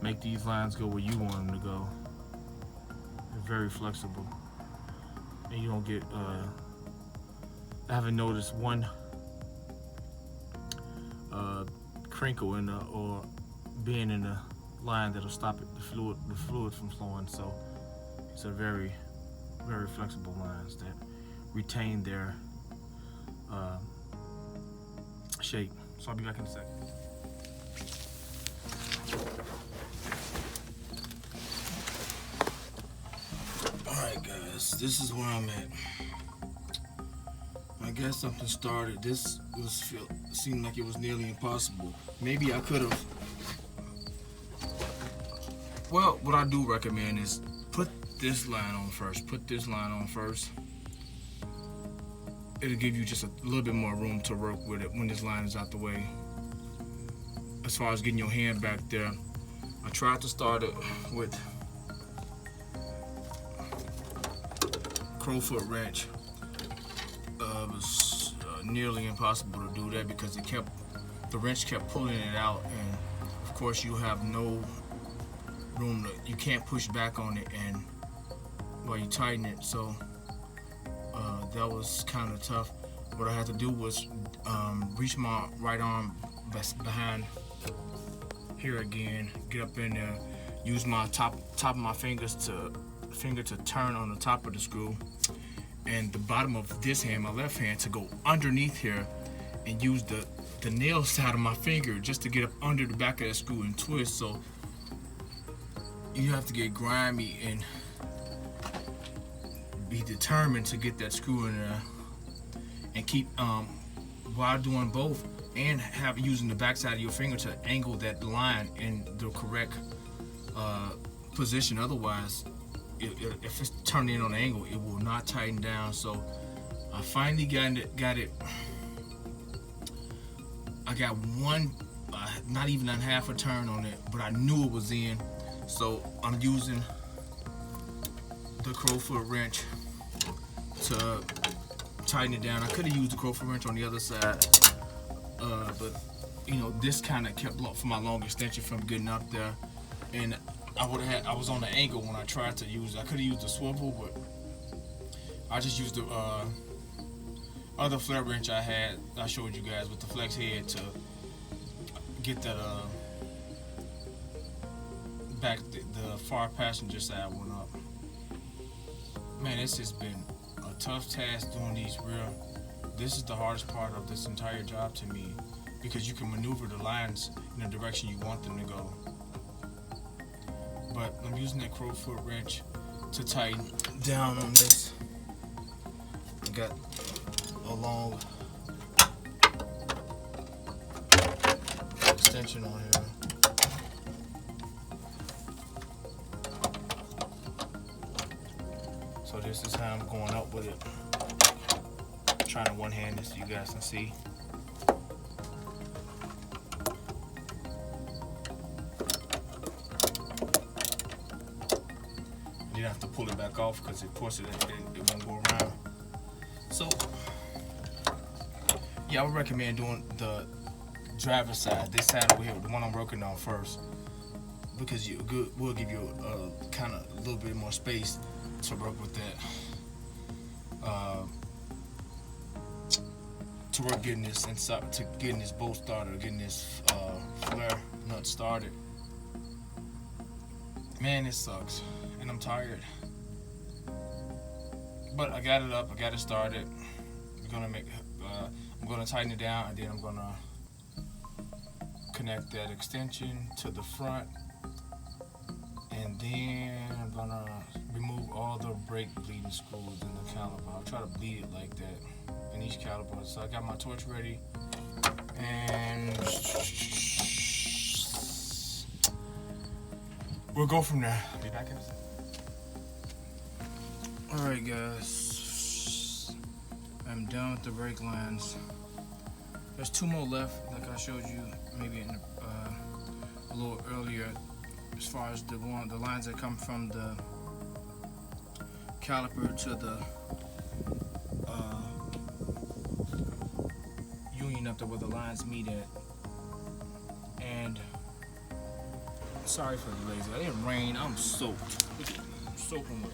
make these lines go where you want them to go. They're very flexible, and you don't get I haven't noticed one crinkle in the, or being in the line that'll stop it, the fluid from flowing. So it's a very, very flexible lines that retain their shape. So I'll be back in a second. Alright guys, this is where I'm at. I guess something started. This seemed like it was nearly impossible. Maybe I could have. Well, what I do recommend is put this line on first. Put this line on first. It'll give you just a little bit more room to work with it when this line is out the way. As far as getting your hand back there, I tried to start it with crowfoot wrench. It was nearly impossible to do that because the wrench kept pulling it out, and of course you have no room you can't push back on it and while you tighten it. So that was kind of tough. What I had to do was reach my right arm behind here again, get up in there, use my top of my finger to turn on the top of the screw, and the bottom of this hand, my left hand, to go underneath here and use the nail side of my finger just to get up under the back of that screw and twist. So you have to get grimy and be determined to get that screw in there, and keep while doing both, and using the back side of your finger to angle that line in the correct position. Otherwise, if it's turned in on an angle, it will not tighten down. So I finally got it. I got one, not even a half a turn on it, but I knew it was in. So I'm using the crowfoot wrench to tighten it down. I could have used the crowfoot wrench on the other side, but you know, this kind of kept for my long extension from getting up there, and I was on the angle when I tried to use it. I could have used the swivel, but I just used the other flat wrench I showed you guys with the flex head to get that back the far passenger side one up. Man, it's just been a tough task doing these rear. This is the hardest part of this entire job to me, because you can maneuver the lines in the direction you want them to go. But I'm using that crowfoot wrench to tighten down on this. I got a long extension on here. So this is how I'm going up with it. I'm trying to one-hand this so you guys can see. You have to pull it back off because of course it won't go around. So yeah, I would recommend doing the driver's side, this side over here, the one I'm working on first, because will give you a kind of a little bit more space to work with that. to work getting this inside, to getting this bolt started, or getting this flare nut started. Man, it sucks, and I'm tired. But I got it up, I got it started. I'm gonna tighten it down, and then I'm gonna connect that extension to the front, and then I'm gonna remove all the brake bleeding screws in the caliper. I'll try to bleed it like that in each caliper. So I got my torch ready, and we'll go from there. Be back in a second. Alright guys, I'm done with the brake lines. There's 2 more left, like I showed you maybe in a little earlier, as far as the lines that come from the caliper to the union up there where the lines meet at. And sorry for the lazy. It didn't rain. I'm soaked. I'm soaking wet.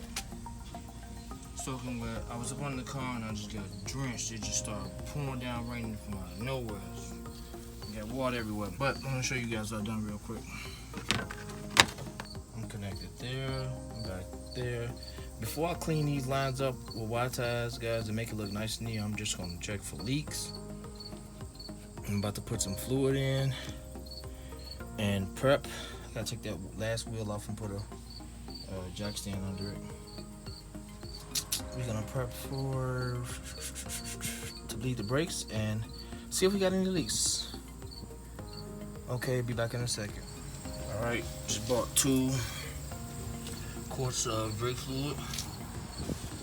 Soaking wet. I was up on the car and I just got drenched. It just started pouring down, raining from out of nowhere. Got water everywhere. But I'm gonna show you guys what I've done real quick. I'm connected there. I'm back there. Before I clean these lines up with wire ties, guys, to make it look nice and neat, I'm just gonna check for leaks. I'm about to put some fluid in and prep. I gotta take that last wheel off and put a jack stand under it. We're gonna prep to bleed the brakes and see if we got any leaks. Okay, be back in a second. All right, just bought 2 quarts of brake fluid.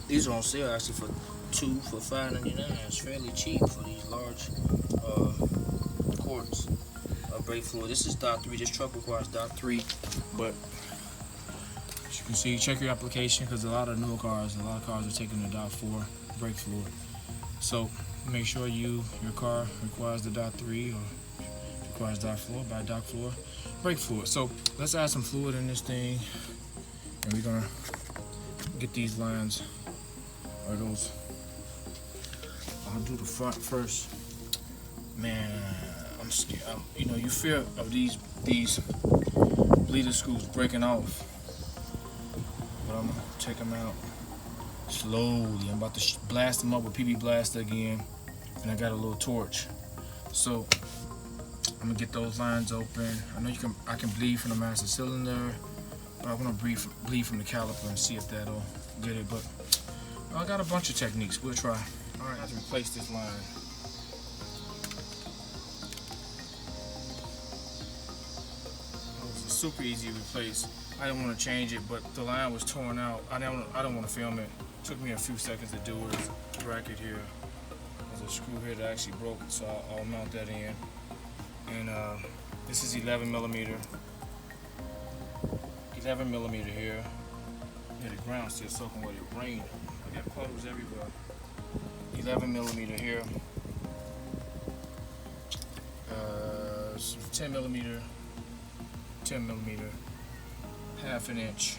These are on sale actually for 2 for $5.99. It's fairly cheap for these large quarts of brake fluid. This is .3. This truck requires .3, but as you can see, check your application because a lot of newer cars, are taking the .4 brake fluid. So make sure your car requires the .3 or requires .4, buy .4 brake fluid. So let's add some fluid in this thing, and we're gonna get these lines, or those. I'll do the front first. Man, I'm scared. You know, you fear of these bleeder screws breaking off. But I'm gonna take them out slowly. I'm about to blast them up with PB Blaster again, and I got a little torch. So I'm gonna get those lines open. I know I can bleed from the master cylinder, but I want to bleed from the caliper and see if that'll get it. But I got a bunch of techniques. We'll try. All right, I have to replace this line. It was super easy to replace. I didn't want to change it, but the line was torn out. I don't want to film it. It took me a few seconds to do it. There's a bracket here. There's a screw here that actually broke, so I'll mount that in. And this is 11 millimeter. 11 millimeter here. Yeah, the ground still soaking wet. It rained. I got puddles everywhere. 11 millimeter here. 10 millimeter. 10 millimeter. Half an inch.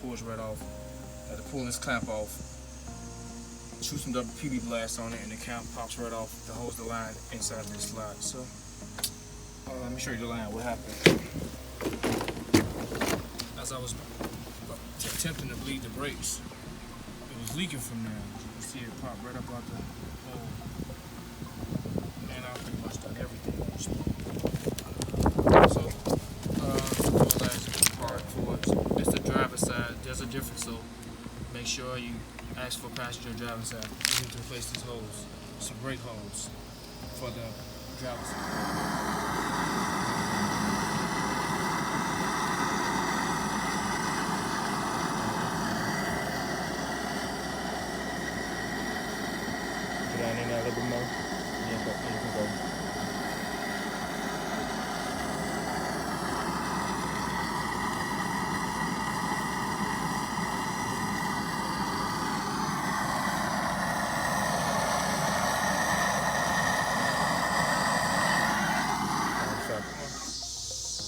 Pulls right off. To pull this clamp off. Shoot some double PB blast on it, and the clamp pops right off to hold the line inside of this slide. So let me show you the line. What happened? As I was attempting to bleed the brakes, it was leaking from there. You can see it pop right up out the hole. And I pretty much done everything. So, the last part for it, it's the driver's side. There's a difference, so make sure you ask for passenger driver's side. You need to replace these holes, some brake holes for the driver's side. Down in there a little bit more. Yeah, but you can go.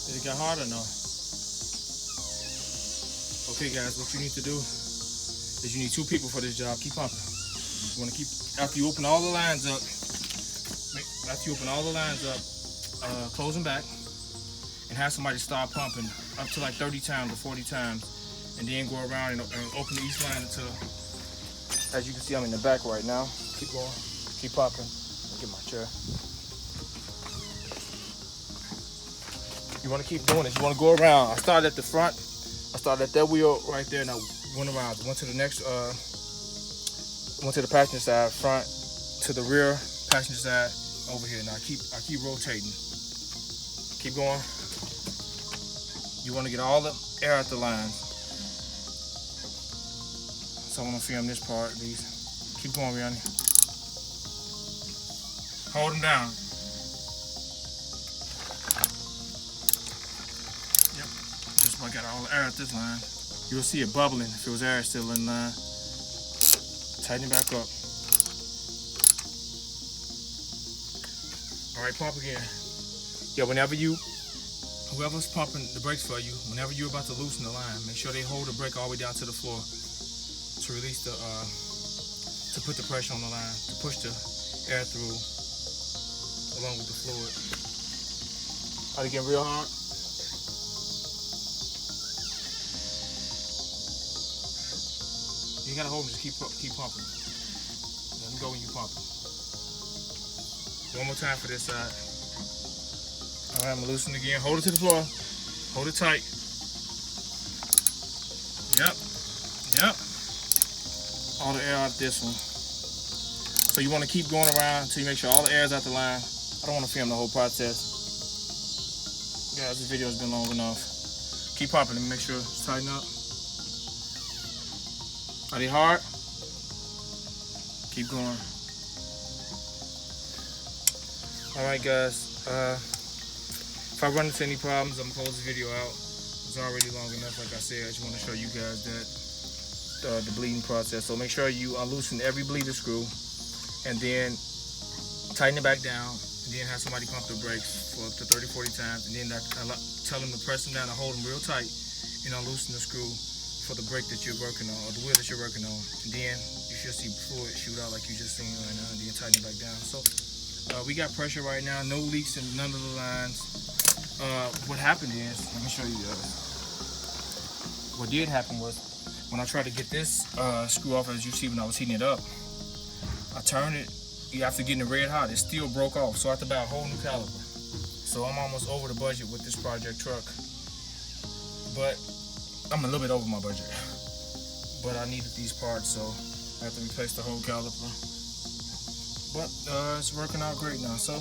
Did it get hard or no? Okay, guys, what you need to do is you need 2 people for this job. Keep pumping. You want to keep, after you open all the lines up, after you open all the lines up, close them back, and have somebody start pumping up to like 30 times or 40 times, and then go around and open each line until, as you can see, I'm in the back right now. Keep going, keep popping. Let me get my chair. You want to keep doing this. You want to go around. I started at the front. I started at that wheel right there, and I went around. Went to the next. Went to the passenger side, front to the rear passenger side, over here. Now I keep rotating. Keep going. You want to get all the air out the lines. So I'm gonna film this part at least. Keep going, Rihanna. Hold them down. Yep. Just about got all the air out this line. You'll see it bubbling if it was air still in line. Tighten it back up. All right, pump again. Yeah, whoever's pumping the brakes for you, whenever you're about to loosen the line, make sure they hold the brake all the way down to the floor to release the, to put the pressure on the line, to push the air through along with the fluid. Are they getting real hard? You gotta hold them, just keep pumping. Let them go when you pump them. One more time for this side. All right, I'm gonna loosen again. Hold it to the floor. Hold it tight. Yep. All the air out of this one. So you want to keep going around until you make sure all the air is out the line. I don't want to film the whole process. Guys, this video has been long enough. Keep popping and make sure it's tightened up. Are they hard? Keep going. All right, guys. If I run into any problems, I'm gonna close this video out. It's already long enough. Like I said, I just want to show you guys that the bleeding process. So make sure you loosen every bleeder screw, and then tighten it back down, and then have somebody pump the brakes for up to 30-40 times, and then tell them to press them down and hold them real tight, and unloosen the screw for the brake that you're working on, or the wheel that you're working on, and then you should see fluid shoot out like you just seen right now, and then tighten it back down. So we got pressure right now, no leaks in none of the lines. What happened is, let me show you what did happen was, when I tried to get this screw off, as you see when I was heating it up, I turned it, after getting it red hot, it still broke off, so I have to buy a whole new caliper. So I'm almost over the budget with this project truck, but I'm a little bit over my budget. But I needed these parts, so I have to replace the whole caliper. But it's working out great now. So,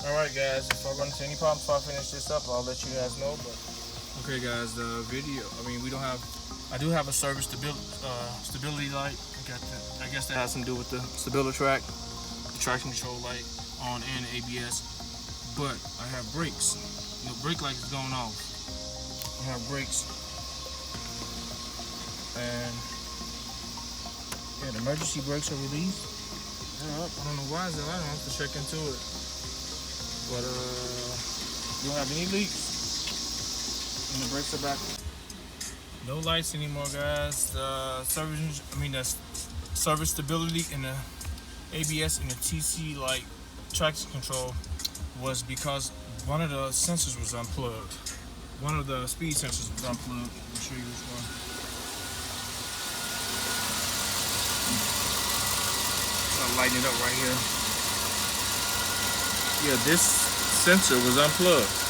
all right, guys, if I run into any problems before I finish this up, I'll let you guys know. But okay, guys, the video. I do have a service stability light. I guess that has something to do with the stability track, the traction control light on, and the ABS. But I have brakes. The brake light is going off. I have brakes, and yeah, the emergency brakes are released. I don't know why is it. I don't have to check into it. But you don't have any leaks, and the brakes are back. No lights anymore, guys. The service stability and the ABS and the TC light traction control was because one of the sensors was unplugged. One of the speed sensors was unplugged. I'll show you which one. So I'll lighten it up right here. Yeah, this sensor was unplugged.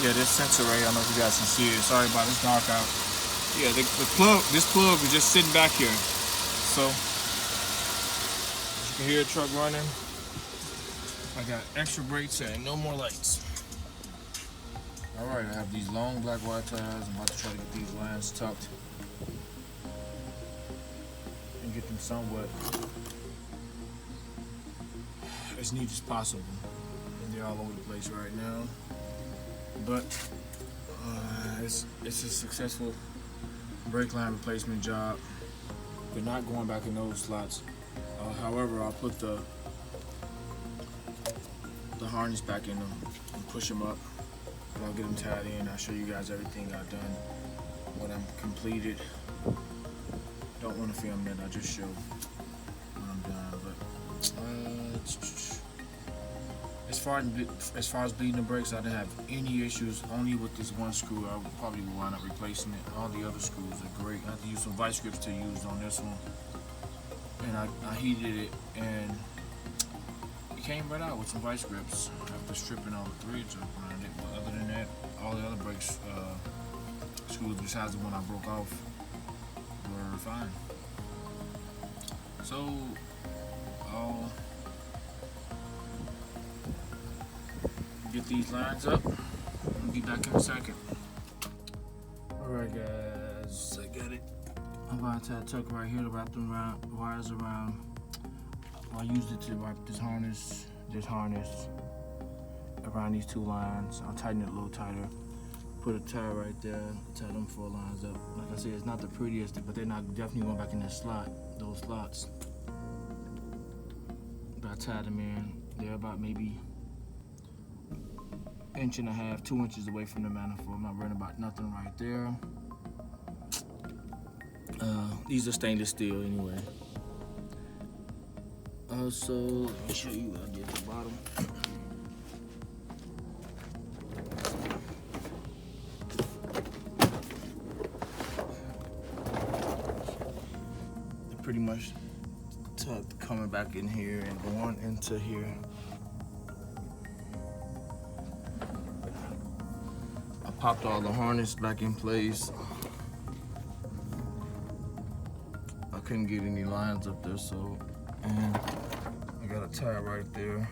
Yeah, this sensor right here, I don't know if you guys can see it. Sorry about it, it's dark out. Yeah, this plug was just sitting back here. So, as you can hear the truck running. I got extra brakes and no more lights. Alright, I have these long black wire tires. I'm about to try to get these lines tucked and get them somewhat as neat as possible. And they're all over the place right now. But it's a successful brake line replacement job. They're not going back in those slots. However, I'll put the harness back in them and push them up. And I'll get them tied in. I'll show you guys everything I've done when I'm completed. Don't want to film that, I'll just show when I'm done. But as far as bleeding the brakes, I didn't have any issues. Only with this one screw, I would probably wind up replacing it. All the other screws are great. I had to use some vice grips to use on this one, and I heated it, and it came right out with some vice grips after stripping all the threads around it. But other than that, all the other brakes screws besides the one I broke off were fine. So I'll get these lines up. I'll be back in a second. Alright guys, I got it. I'm going to tuck right here to wrap the wires around. I used it to wrap this harness around these two lines. I'll tighten it a little tighter. Put a tie right there, tie them 4 lines up. Like I said, it's not the prettiest, but they're not definitely going back in that slot, those slots. But I tied them in. They're about maybe 1.5 inches, 2 inches away from the manifold. I'm not worrying about nothing right there. These are stainless steel anyway. Also, let me show you what I did at the bottom. Pretty much tucked coming back in here and going into here. I popped all the harness back in place. I couldn't get any lines up there, so and I got a tie right there.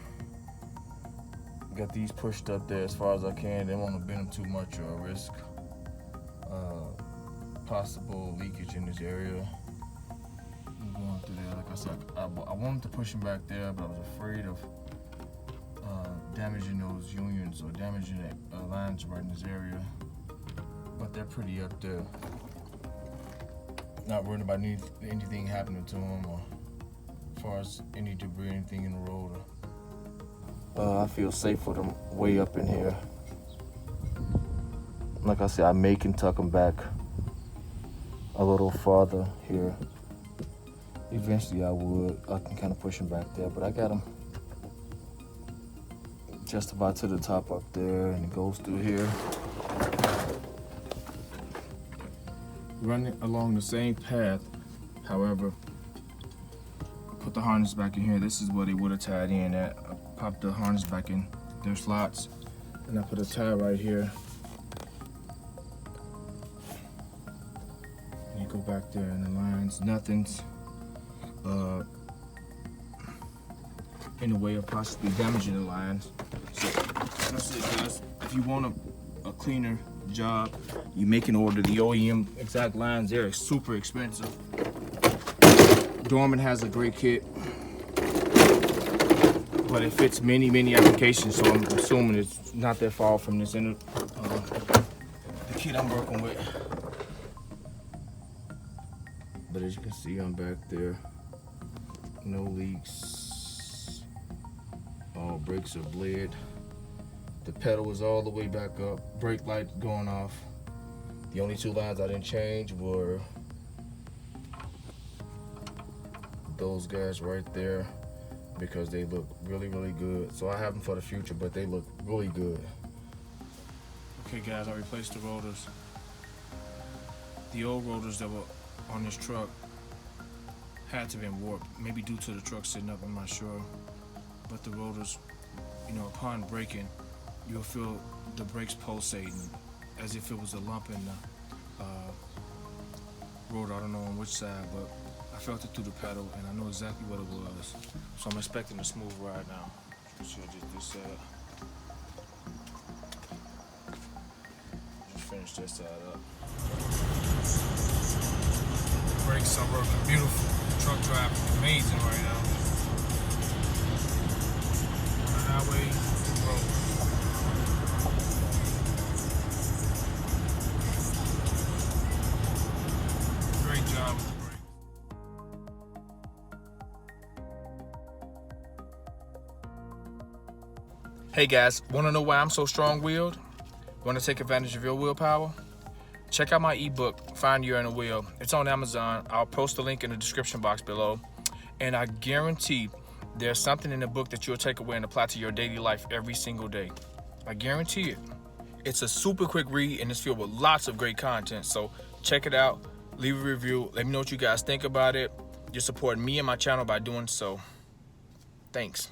Got these pushed up there as far as I can. Didn't want to bend them too much or risk possible leakage in this area. Going through there, like I said, I wanted to push them back there, but I was afraid of damaging those unions or damaging the lines right in this area. But they're pretty up there. Not worried about anything happening to them, or as far as any debris, anything in the road. I feel safe with them way up in here. Like I said, I may can tuck them back a little farther here. Eventually I can kind of push them back there, but I got them just about to the top up there, and it goes through here. Running along the same path, however, put the harness back in here. This is where they would have tied in at. I popped the harness back in their slots, and I put a tie right here. And you go back there in the lines, nothing's in the way of possibly damaging the lines. So that's it, guys. If you want a cleaner job, you make an order. The OEM exact lines, they're super expensive. Dorman has a great kit, but it fits many applications, so I'm assuming it's not that far from this the kit I'm working with. But as you can see, I'm back there. No leaks. All brakes are bled. The pedal is all the way back up. Brake light going off. The only 2 lines I didn't change were those guys right there, because they look really good. So I have them for the future, but they look really good. Okay guys, I replaced the rotors. The old rotors that were on this truck had to have been warped, maybe due to the truck sitting up, I'm not sure. But the rotors, you know, upon braking, you'll feel the brakes pulsating as if it was a lump in the rotor. I don't know on which side, but I felt it through the pedal and I know exactly what it was. So I'm expecting a smooth ride now. Just finish this side up. Brakes are working beautiful. Truck driving amazing right now. On the highway, road. Great job with the brakes. Hey guys, want to know why I'm so strong-willed? Want to take advantage of your willpower? check out my ebook, Find Your Inner Wheel. It's on Amazon. I'll post the link in the description box below. And I guarantee there's something in the book that you'll take away and apply to your daily life every single day. I guarantee it. It's a super quick read and it's filled with lots of great content. So check it out, leave a review, let me know what you guys think about it. You're supporting me and my channel by doing so. Thanks.